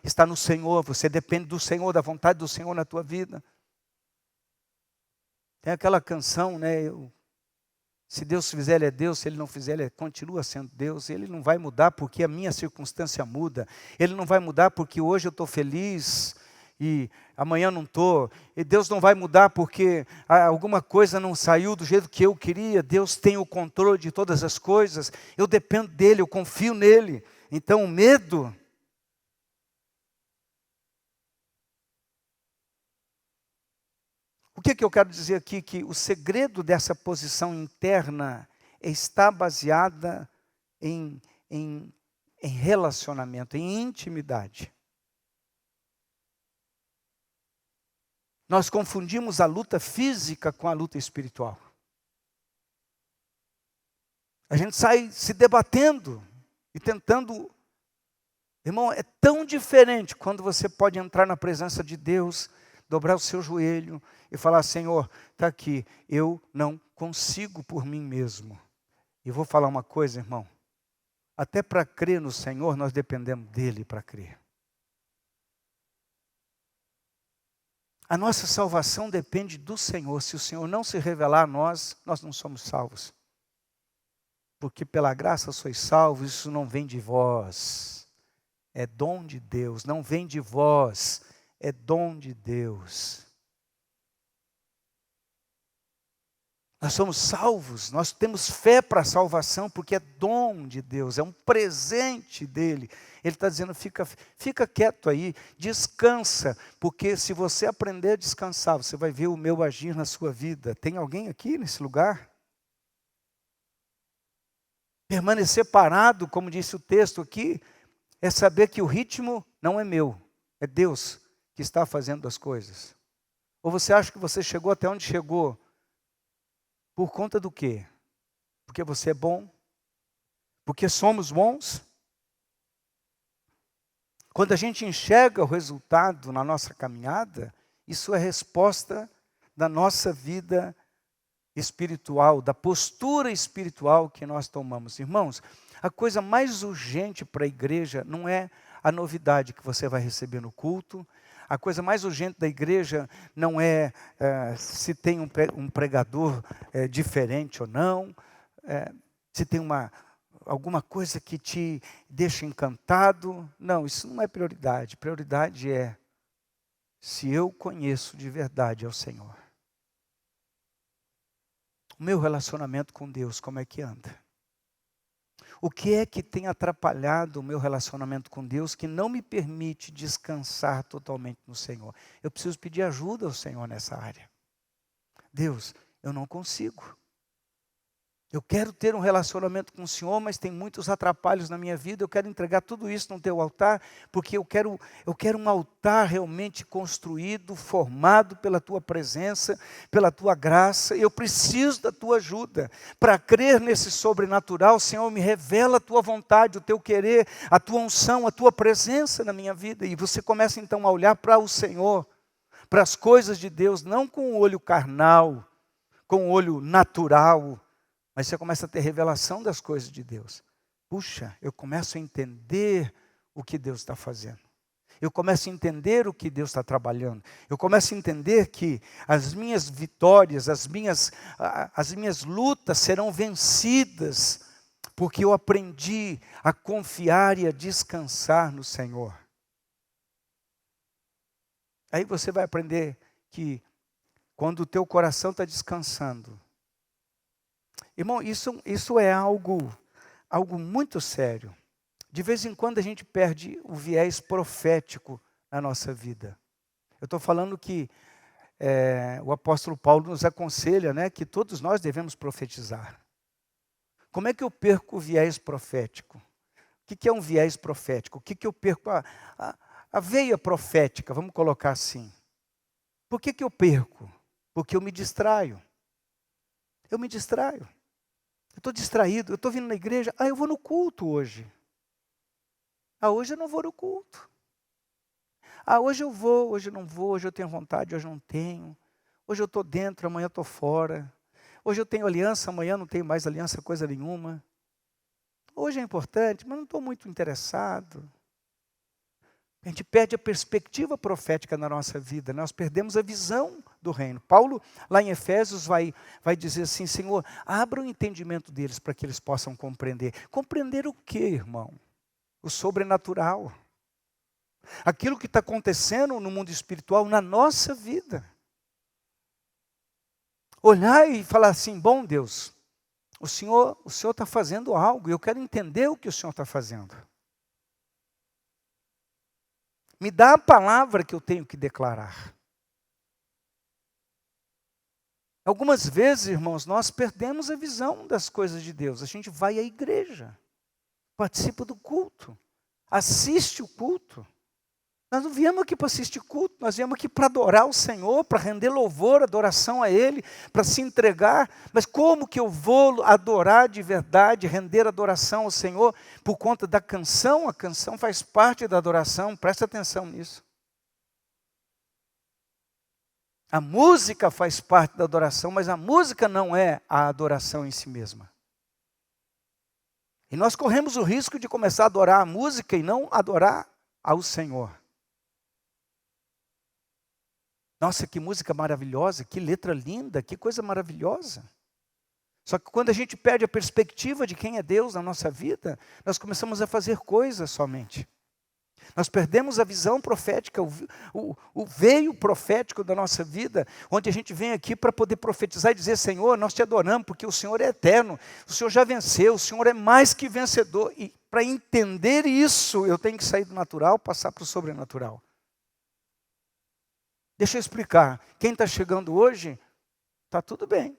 está no Senhor. Você depende do Senhor, da vontade do Senhor na tua vida. Tem aquela canção, né? Se Deus fizer, Ele é Deus. Se Ele não fizer, Ele continua sendo Deus. Ele não vai mudar porque a minha circunstância muda. Ele não vai mudar porque hoje eu estou feliz e amanhã não estou. E Deus não vai mudar porque alguma coisa não saiu do jeito que eu queria. Deus tem o controle de todas as coisas. Eu dependo dEle, eu confio nele. Então o medo... O que eu quero dizer aqui? Que o segredo dessa posição interna está baseada em em relacionamento, em intimidade. Nós confundimos a luta física com a luta espiritual. A gente sai se debatendo e tentando. Irmão, é tão diferente quando você pode entrar na presença de Deus, dobrar o seu joelho e falar: Senhor, está aqui, eu não consigo por mim mesmo. E vou falar uma coisa, irmão. Até para crer no Senhor, nós dependemos dEle para crer. A nossa salvação depende do Senhor. Se o Senhor não se revelar a nós, nós não somos salvos. Porque pela graça sois salvos, isso não vem de vós. É dom de Deus, não vem de vós, é dom de Deus. Nós somos salvos, nós temos fé para a salvação, porque é dom de Deus, é um presente dEle. Ele está dizendo: fica quieto aí, descansa, porque se você aprender a descansar, você vai ver o meu agir na sua vida. Tem alguém aqui nesse lugar? Permanecer parado, como disse o texto aqui, é saber que o ritmo não é meu, é Deus que está fazendo as coisas. Ou você acha que você chegou até onde chegou por conta do quê? Porque você é bom? Porque somos bons? Quando a gente enxerga o resultado na nossa caminhada, isso é resposta da nossa vida espiritual, da postura espiritual que nós tomamos. Irmãos, a coisa mais urgente para a igreja não é a novidade que você vai receber no culto. A coisa mais urgente da igreja não é se tem um pregador diferente ou não, se tem alguma coisa que te deixa encantado. Não, isso não é prioridade. Prioridade é se eu conheço de verdade ao Senhor. O meu relacionamento com Deus, como é que anda? O que é que tem atrapalhado o meu relacionamento com Deus que não me permite descansar totalmente no Senhor? Eu preciso pedir ajuda ao Senhor nessa área. Deus, eu não consigo. Eu quero ter um relacionamento com o Senhor, mas tem muitos atrapalhos na minha vida. Eu quero entregar tudo isso no teu altar, porque eu quero um altar realmente construído, formado pela tua presença, pela tua graça. Eu preciso da tua ajuda para crer nesse sobrenatural. Senhor, me revela a tua vontade, o teu querer, a tua unção, a tua presença na minha vida. E você começa então a olhar para o Senhor, para as coisas de Deus, não com o olho carnal, com o olho natural, mas você começa a ter revelação das coisas de Deus. Puxa, eu começo a entender o que Deus está fazendo. Eu começo a entender o que Deus está trabalhando. Eu começo a entender que as minhas vitórias, as minhas lutas serão vencidas, porque eu aprendi a confiar e a descansar no Senhor. Aí você vai aprender que quando o teu coração está descansando, irmão, isso é algo muito sério. De vez em quando a gente perde o viés profético na nossa vida. Eu estou falando que o apóstolo Paulo nos aconselha, né, que todos nós devemos profetizar. Como é que eu perco o viés profético? O que é um viés profético? O que eu perco? A veia profética, vamos colocar assim. Por que eu perco? Porque eu me distraio. Eu me distraio. Eu estou distraído, eu estou vindo na igreja, eu vou no culto hoje. Hoje eu não vou no culto. Hoje eu vou, hoje eu não vou, hoje eu tenho vontade, hoje eu não tenho. Hoje eu estou dentro, amanhã eu estou fora. Hoje eu tenho aliança, amanhã não tenho mais aliança, coisa nenhuma. Hoje é importante, mas não estou muito interessado. A gente perde a perspectiva profética na nossa vida, nós perdemos a visão do reino. Paulo, lá em Efésios, vai dizer assim: Senhor, abra o entendimento deles para que eles possam compreender. Compreender o quê, irmão? O sobrenatural. Aquilo que está acontecendo no mundo espiritual, na nossa vida. Olhar e falar assim: bom Deus, o Senhor está fazendo algo, eu quero entender o que o Senhor está fazendo. Me dá a palavra que eu tenho que declarar. Algumas vezes, irmãos, nós perdemos a visão das coisas de Deus. A gente vai à igreja. Participa do culto. Assiste o culto. Nós não viemos aqui para assistir culto, nós viemos aqui para adorar o Senhor, para render louvor, adoração a Ele, para se entregar. Mas como que eu vou adorar de verdade, render adoração ao Senhor por conta da canção? A canção faz parte da adoração, presta atenção nisso. A música faz parte da adoração, mas a música não é a adoração em si mesma. E nós corremos o risco de começar a adorar a música e não adorar ao Senhor. Nossa, que música maravilhosa, que letra linda, que coisa maravilhosa. Só que quando a gente perde a perspectiva de quem é Deus na nossa vida, nós começamos a fazer coisas somente. Nós perdemos a visão profética, o veio profético da nossa vida, onde a gente vem aqui para poder profetizar e dizer: Senhor, nós te adoramos porque o Senhor é eterno, o Senhor já venceu, o Senhor é mais que vencedor. E para entender isso, eu tenho que sair do natural, passar para o sobrenatural. Deixa eu explicar. Quem está chegando hoje, está tudo bem.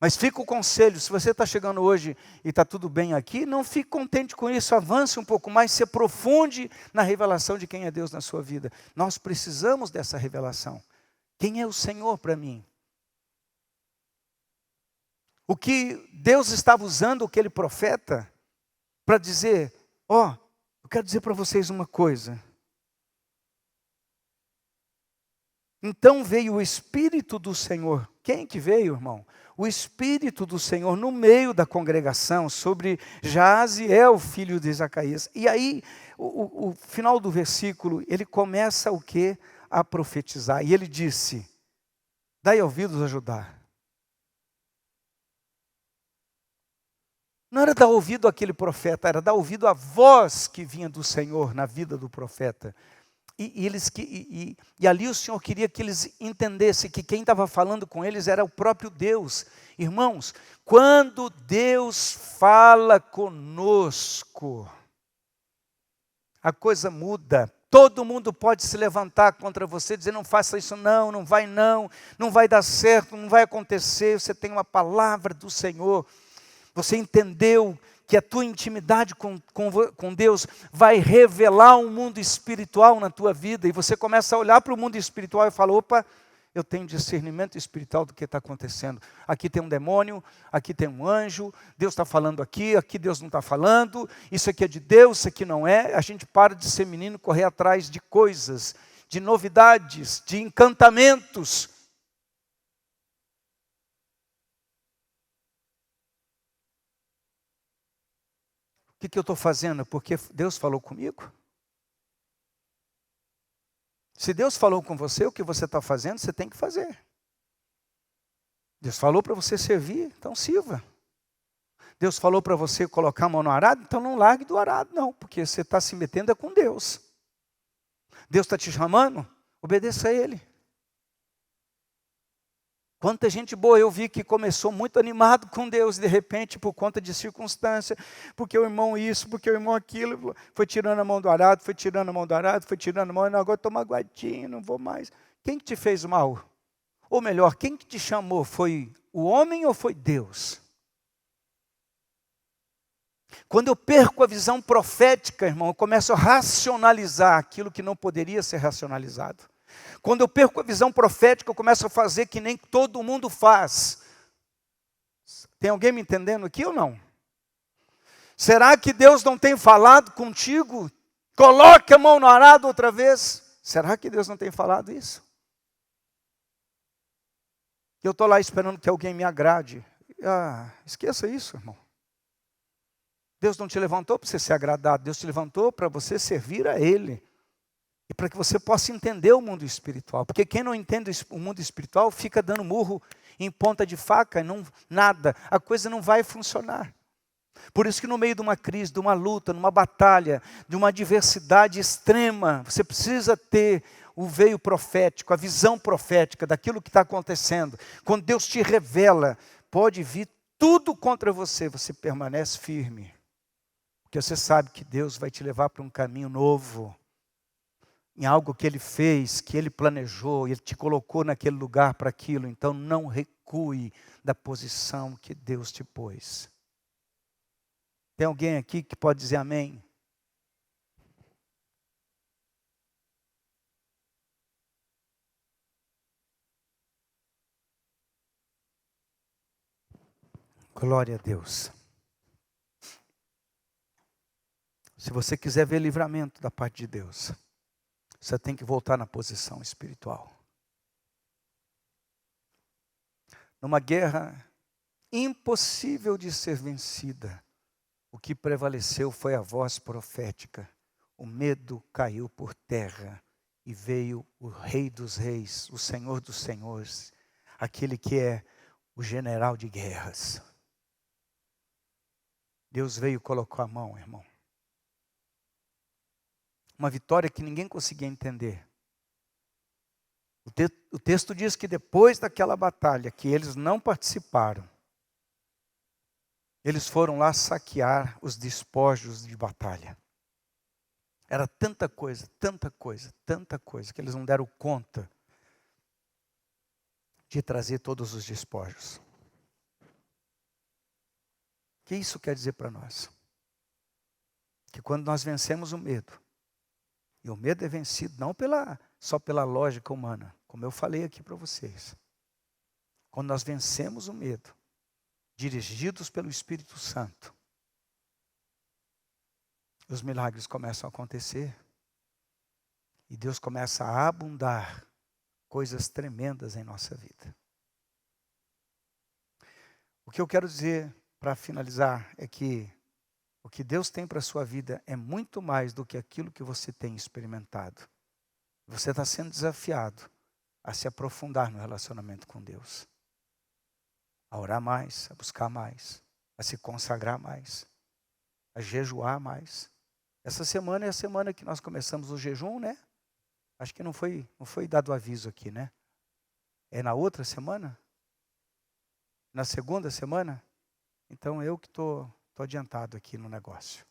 Mas fica o conselho, se você está chegando hoje e está tudo bem aqui, não fique contente com isso, avance um pouco mais, se aprofunde na revelação de quem é Deus na sua vida. Nós precisamos dessa revelação. Quem é o Senhor para mim? O que Deus estava usando aquele profeta para dizer: ó, eu quero dizer para vocês uma coisa. Então veio o Espírito do Senhor. Quem que veio, irmão? O Espírito do Senhor no meio da congregação sobre Jaziel, filho de Zacarias. E aí, o final do versículo, ele começa o quê? A profetizar. E ele disse: dai ouvidos a Judá. Não era dar ouvido àquele profeta, era dar ouvido à voz que vinha do Senhor na vida do profeta. E ali o Senhor queria que eles entendessem que quem estava falando com eles era o próprio Deus. Irmãos, quando Deus fala conosco, a coisa muda. Todo mundo pode se levantar contra você, dizer: não faça isso não, não vai dar certo, não vai acontecer. Você tem uma palavra do Senhor, você entendeu que a tua intimidade com Deus vai revelar um mundo espiritual na tua vida, e você começa a olhar para o mundo espiritual e fala: opa, eu tenho discernimento espiritual do que está acontecendo. Aqui tem um demônio, aqui tem um anjo, Deus está falando aqui Deus não está falando, isso aqui é de Deus, isso aqui não é. A gente para de ser menino, correr atrás de coisas, de novidades, de encantamentos. O que eu estou fazendo? Porque Deus falou comigo? Se Deus falou com você, o que você está fazendo, você tem que fazer. Deus falou para você servir, então sirva. Deus falou para você colocar a mão no arado, então não largue do arado não, porque você está se metendo com Deus. Deus está te chamando, obedeça a Ele. Quanta gente boa eu vi que começou muito animado com Deus, e de repente, por conta de circunstância, porque o irmão isso, porque o irmão aquilo, foi tirando a mão do arado, foi tirando a mão do arado, foi tirando a mão, e agora estou magoadinho, não vou mais. Quem que te fez mal? Ou melhor, quem que te chamou? Foi o homem ou foi Deus? Quando eu perco a visão profética, irmão, eu começo a racionalizar aquilo que não poderia ser racionalizado. Quando eu perco a visão profética, eu começo a fazer que nem todo mundo faz. Tem alguém me entendendo aqui ou não? Será que Deus não tem falado contigo? Coloque a mão no arado outra vez. Será que Deus não tem falado isso? Eu estou lá esperando que alguém me agrade. Esqueça isso, irmão. Deus não te levantou para você ser agradado. Deus te levantou para você servir a Ele. E para que você possa entender o mundo espiritual. Porque quem não entende o mundo espiritual fica dando murro em ponta de faca, e nada. A coisa não vai funcionar. Por isso que no meio de uma crise, de uma luta, numa batalha, de uma adversidade extrema, você precisa ter o veio profético, a visão profética daquilo que está acontecendo. Quando Deus te revela, pode vir tudo contra você, você permanece firme. Porque você sabe que Deus vai te levar para um caminho novo. Em algo que Ele fez, que Ele planejou, Ele te colocou naquele lugar para aquilo. Então não recue da posição que Deus te pôs. Tem alguém aqui que pode dizer amém? Glória a Deus. Se você quiser ver livramento da parte de Deus, você tem que voltar na posição espiritual. Numa guerra impossível de ser vencida, o que prevaleceu foi a voz profética. O medo caiu por terra e veio o Rei dos Reis, o Senhor dos Senhores, aquele que é o general de guerras. Deus veio e colocou a mão, irmão. Uma vitória que ninguém conseguia entender. O texto diz que depois daquela batalha, que eles não participaram, eles foram lá saquear os despojos de batalha. Era tanta coisa, que eles não deram conta de trazer todos os despojos. O que isso quer dizer para nós? Que quando nós vencemos o medo, e o medo é vencido não só pela lógica humana, como eu falei aqui para vocês. Quando nós vencemos o medo, dirigidos pelo Espírito Santo, os milagres começam a acontecer. E Deus começa a abundar coisas tremendas em nossa vida. O que eu quero dizer para finalizar é que o que Deus tem para a sua vida é muito mais do que aquilo que você tem experimentado. Você está sendo desafiado a se aprofundar no relacionamento com Deus. A orar mais, a buscar mais, a se consagrar mais, a jejuar mais. Essa semana é a semana que nós começamos o jejum, né? Acho que não foi dado aviso aqui, né? É na outra semana? Na segunda semana? Então eu que estou adiantado aqui no negócio.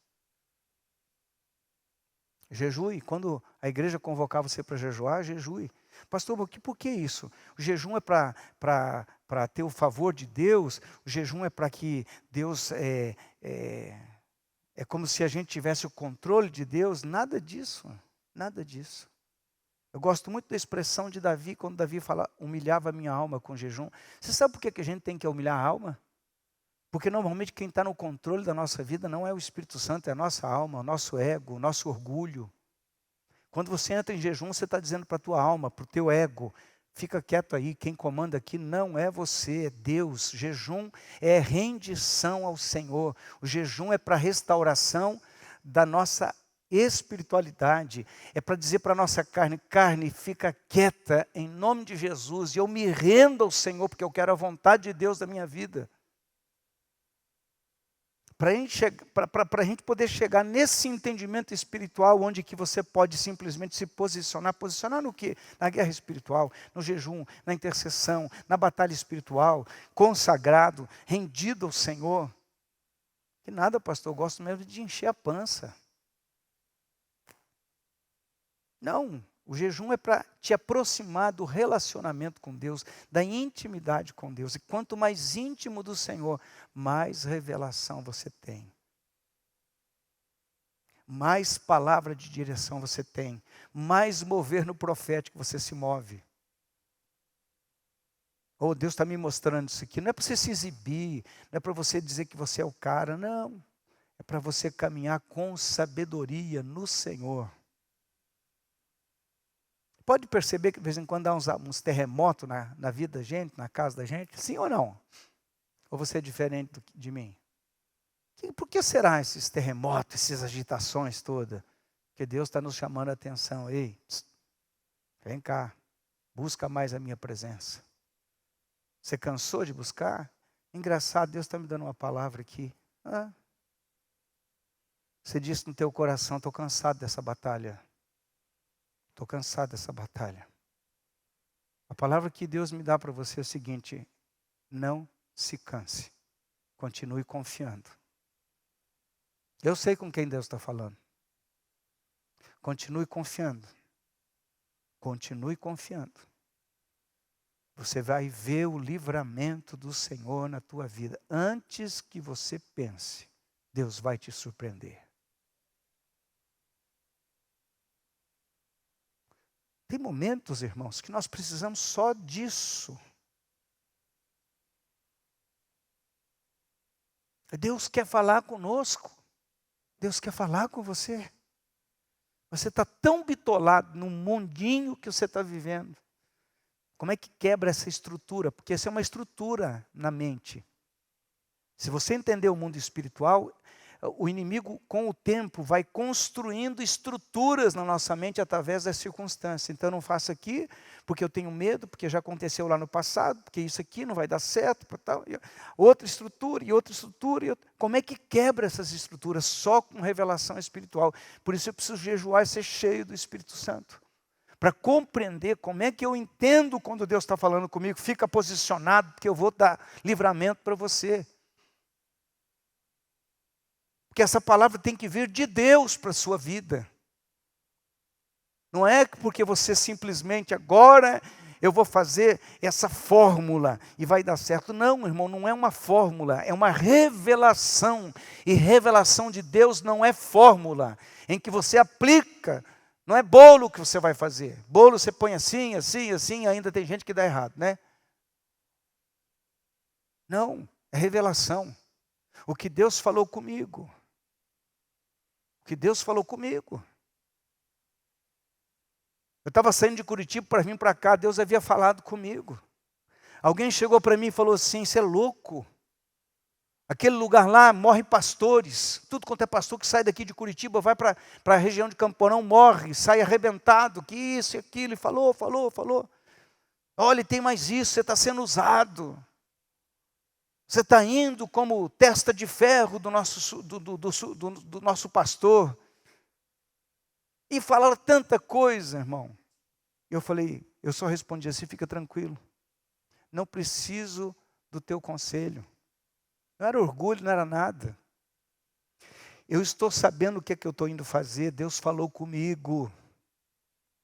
Jejue, quando a igreja convocar você para jejuar, jejue. Pastor, por que isso? O jejum é para ter o favor de Deus? O jejum é para que Deus... É como se a gente tivesse o controle de Deus? Nada disso, nada disso. Eu gosto muito da expressão de Davi, quando Davi fala, humilhava a minha alma com jejum. Você sabe por que a gente tem que humilhar a alma? Porque normalmente quem está no controle da nossa vida não é o Espírito Santo, é a nossa alma, o nosso ego, o nosso orgulho. Quando você entra em jejum, você está dizendo para a tua alma, para o teu ego, fica quieto aí, quem comanda aqui não é você, é Deus. Jejum é rendição ao Senhor. O jejum é para restauração da nossa espiritualidade. É para dizer para a nossa carne, carne, fica quieta em nome de Jesus. E eu me rendo ao Senhor, porque eu quero a vontade de Deus da minha vida. Para a gente poder chegar nesse entendimento espiritual, onde que você pode simplesmente se posicionar. Posicionar no quê? Na guerra espiritual, no jejum, na intercessão, na batalha espiritual, consagrado, rendido ao Senhor. Que nada, pastor, eu gosto mesmo de encher a pança. Não, o jejum é para te aproximar do relacionamento com Deus, da intimidade com Deus. E quanto mais íntimo do Senhor, mais revelação você tem. Mais palavra de direção você tem. Mais mover no profético você se move. Oh, Deus está me mostrando isso aqui. Não é para você se exibir, não é para você dizer que você é o cara, não. É para você caminhar com sabedoria no Senhor. Pode perceber que de vez em quando dá uns terremotos na vida da gente, na casa da gente? Sim ou não? Ou você é diferente de mim? Por que será esses terremotos, essas agitações todas? Porque Deus está nos chamando a atenção. Ei, vem cá, busca mais a minha presença. Você cansou de buscar? Engraçado, Deus está me dando uma palavra aqui. Você disse no teu coração, estou cansado dessa batalha. Estou cansado dessa batalha. A palavra que Deus me dá para você é o seguinte: não se canse. Continue confiando. Eu sei com quem Deus está falando. Continue confiando. Continue confiando. Você vai ver o livramento do Senhor na tua vida. Antes que você pense, Deus vai te surpreender. Tem momentos, irmãos, que nós precisamos só disso. Deus quer falar conosco. Deus quer falar com você. Você está tão bitolado num mundinho que você está vivendo. Como é que quebra essa estrutura? Porque essa é uma estrutura na mente. Se você entender o mundo espiritual, o inimigo, com o tempo, vai construindo estruturas na nossa mente através das circunstâncias. Então, eu não faço aqui porque eu tenho medo, porque já aconteceu lá no passado, porque isso aqui não vai dar certo. Tal. Outra estrutura, e outra estrutura. Como é que quebra essas estruturas? Só com revelação espiritual. Por isso eu preciso jejuar e ser cheio do Espírito Santo. Para compreender como é que eu entendo quando Deus está falando comigo, fica posicionado, porque eu vou dar livramento para você. Porque essa palavra tem que vir de Deus para a sua vida. Não é porque você simplesmente agora eu vou fazer essa fórmula e vai dar certo. Não, irmão, não é uma fórmula, é uma revelação. E revelação de Deus não é fórmula, em que você aplica. Não é bolo que você vai fazer. Bolo você põe assim, assim, assim, ainda tem gente que dá errado, né? Não, é revelação. O que Deus falou comigo. O que Deus falou comigo. Eu estava saindo de Curitiba para vir para cá, Deus havia falado comigo. Alguém chegou para mim e falou assim, você é louco. Aquele lugar lá morre pastores. Tudo quanto é pastor que sai daqui de Curitiba, vai para a região de Camporão, morre, sai arrebentado, que isso e aquilo. E falou. Olha, tem mais isso, você está sendo usado. Você está indo como testa de ferro do nosso pastor. E falaram tanta coisa, irmão. Eu falei, eu só respondi assim, fica tranquilo. Não preciso do teu conselho. Não era orgulho, não era nada. Eu estou sabendo o que é que eu estou indo fazer. Deus falou comigo.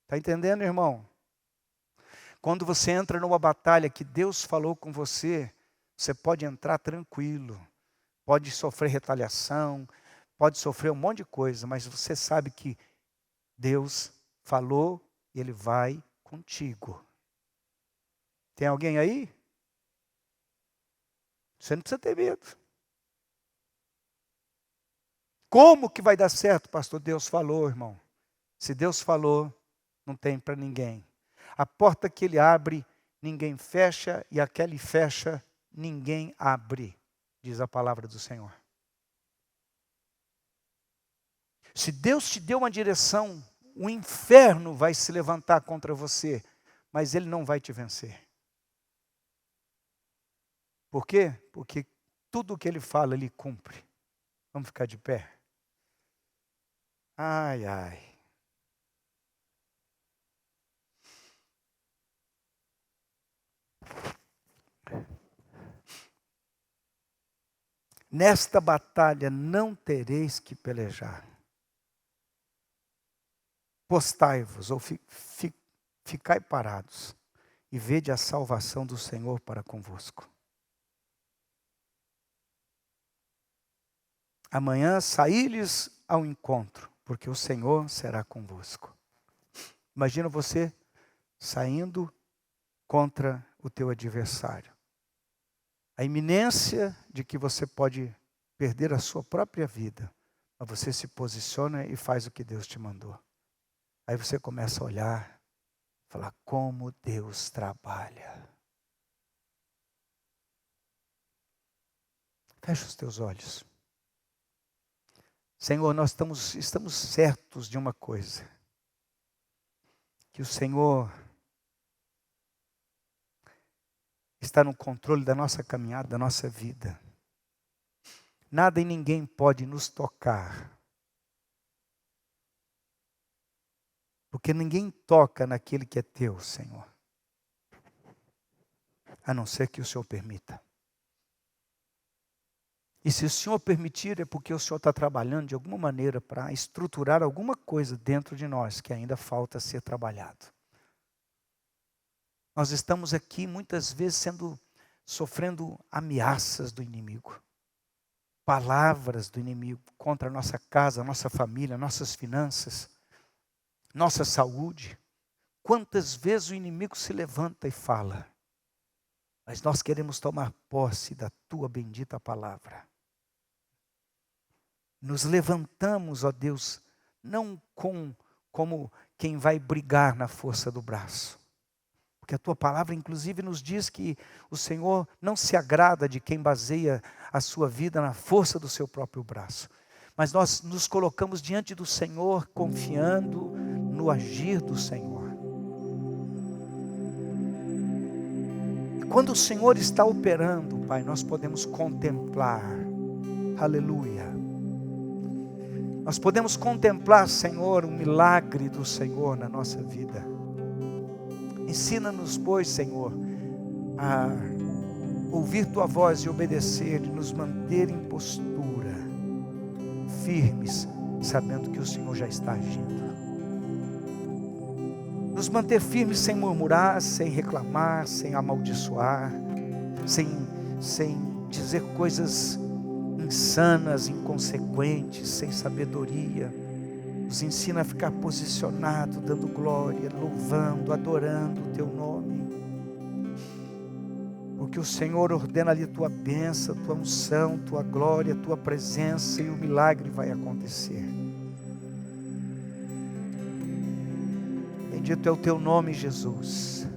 Está entendendo, irmão? Quando você entra numa batalha que Deus falou com você, você pode entrar tranquilo. Pode sofrer retaliação, pode sofrer um monte de coisa, mas você sabe que Deus falou e Ele vai contigo. Tem alguém aí? Você não precisa ter medo. Como que vai dar certo, pastor? Deus falou, irmão. Se Deus falou, não tem para ninguém. A porta que Ele abre, ninguém fecha, e a que Ele fecha, ninguém abre, diz a palavra do Senhor. Se Deus te deu uma direção, o inferno vai se levantar contra você, mas ele não vai te vencer. Por quê? Porque tudo o que ele fala, ele cumpre. Vamos ficar de pé? Ai, ai. Nesta batalha não tereis que pelejar. Postai-vos, ou ficai parados, e vede a salvação do Senhor para convosco. Amanhã saí-lhes ao encontro, porque o Senhor será convosco. Imagina você saindo contra o teu adversário. A iminência de que você pode perder a sua própria vida, mas você se posiciona e faz o que Deus te mandou. Aí você começa a olhar, falar como Deus trabalha. Fecha os teus olhos. Senhor, nós estamos certos de uma coisa, que o Senhor está no controle da nossa caminhada, da nossa vida. Nada e ninguém pode nos tocar, porque ninguém toca naquele que é teu, Senhor, a não ser que o Senhor permita. E se o Senhor permitir, é porque o Senhor está trabalhando de alguma maneira para estruturar alguma coisa dentro de nós que ainda falta ser trabalhado. Nós estamos aqui muitas vezes sofrendo ameaças do inimigo. palavras do inimigo contra a nossa casa, a nossa família, nossas finanças, nossa saúde. Quantas vezes o inimigo se levanta e fala, mas nós queremos tomar posse da tua bendita palavra. Nos levantamos, ó Deus, não como quem vai brigar na força do braço. Porque a tua palavra inclusive nos diz que o Senhor não se agrada de quem baseia a sua vida na força do seu próprio braço. Mas nós nos colocamos diante do Senhor confiando no agir do Senhor. E quando o Senhor está operando, Pai, nós podemos contemplar. Aleluia. Nós podemos contemplar, Senhor, o milagre do Senhor na nossa vida. Ensina-nos, pois, Senhor, a ouvir tua voz e obedecer, e nos manter em postura, firmes, sabendo que o Senhor já está agindo. Nos manter firmes sem murmurar, sem reclamar, sem amaldiçoar, sem dizer coisas insanas, inconsequentes, sem sabedoria. Nos ensina a ficar posicionado, dando glória, louvando, adorando o teu nome. Porque o Senhor ordena ali tua bênção, tua unção, tua glória, tua presença, e o milagre vai acontecer. Bendito é o teu nome, Jesus.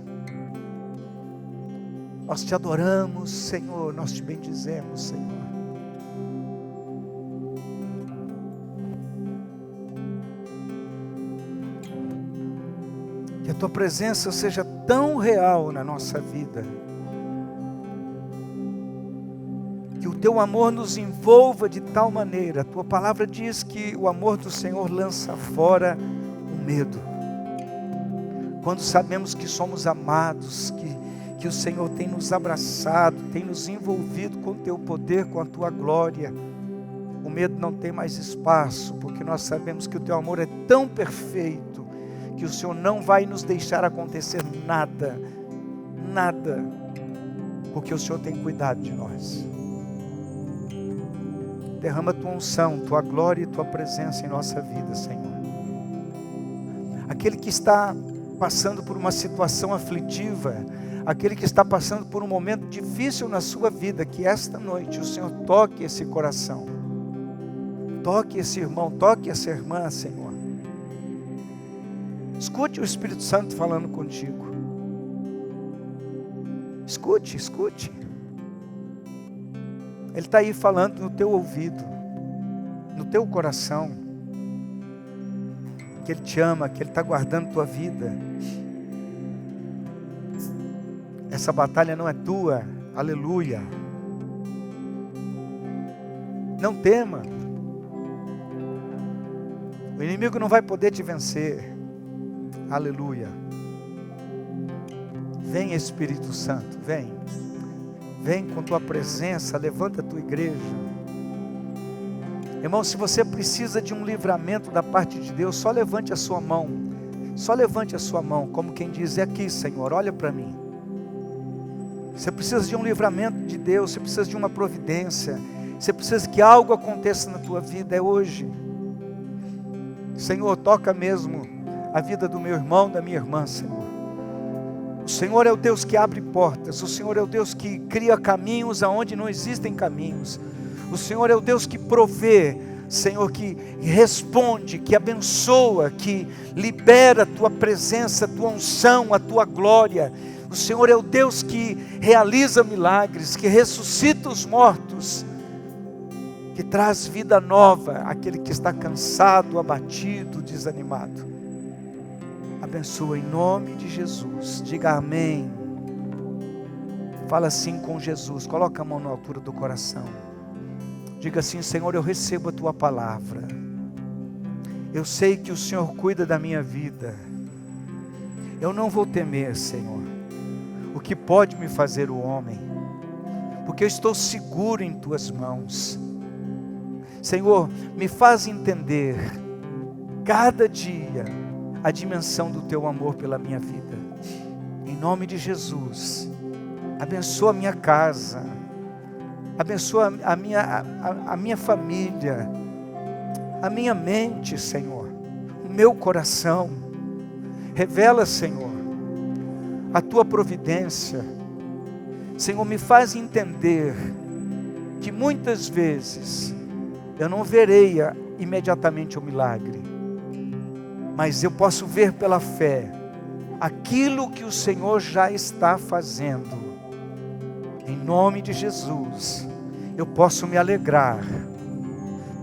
Nós te adoramos, Senhor, nós te bendizemos, Senhor. Que a tua presença seja tão real na nossa vida, que o teu amor nos envolva de tal maneira. A tua palavra diz que o amor do Senhor lança fora o medo. Quando sabemos que somos amados, que o Senhor tem nos abraçado, tem nos envolvido com o teu poder, com a tua glória, o medo não tem mais espaço, porque nós sabemos que o teu amor é tão perfeito, que o Senhor não vai nos deixar acontecer nada, porque o Senhor tem cuidado de nós. Derrama tua unção, tua glória e tua presença em nossa vida, Senhor. Aquele que está passando por uma situação aflitiva, aquele que está passando por um momento difícil na sua vida, que esta noite o Senhor toque esse coração, toque esse irmão, toque essa irmã, Senhor. Escute o Espírito Santo falando contigo. Escute. Ele está aí falando no teu ouvido, no teu coração, que Ele te ama, que Ele está guardando tua vida. Essa batalha não é tua, aleluia. Não tema, o inimigo não vai poder te vencer, aleluia. Vem, Espírito Santo, vem com tua presença, levanta a tua igreja. Irmão, se você precisa de um livramento da parte de Deus, só levante a sua mão, como quem diz, é aqui, Senhor, olha para mim. Você precisa de um livramento de Deus, você precisa de uma providência, você precisa que algo aconteça na tua vida, é hoje. Senhor, toca mesmo a vida do meu irmão, da minha irmã, Senhor. O Senhor é o Deus que abre portas, o Senhor é o Deus que cria caminhos aonde não existem caminhos. O Senhor é o Deus que provê, Senhor, que responde, que abençoa, que libera a tua presença, a tua unção, a tua glória. O Senhor é o Deus que realiza milagres, que ressuscita os mortos, que traz vida nova àquele que está cansado, abatido, desanimado. Abençoa em nome de Jesus. Diga amém. Fala assim com Jesus. Coloca a mão na altura do coração. Diga assim: Senhor, eu recebo a tua palavra. Eu sei que o Senhor cuida da minha vida. Eu não vou temer, Senhor, o que pode me fazer o homem, porque eu estou seguro em tuas mãos. Senhor, me faz entender cada dia a dimensão do teu amor pela minha vida. Em nome de Jesus, abençoa a minha casa, Abençoa a minha família, a minha mente, Senhor, o meu coração. Revela, Senhor, a Tua providência. Senhor, me faz entender que muitas vezes eu não verei imediatamente o milagre, mas eu posso ver pela fé aquilo que o Senhor já está fazendo. Em nome de Jesus, eu posso me alegrar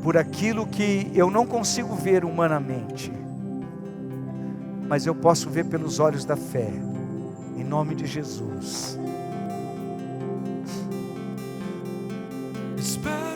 por aquilo que eu não consigo ver humanamente, mas eu posso ver pelos olhos da fé. Em nome de Jesus. Espera.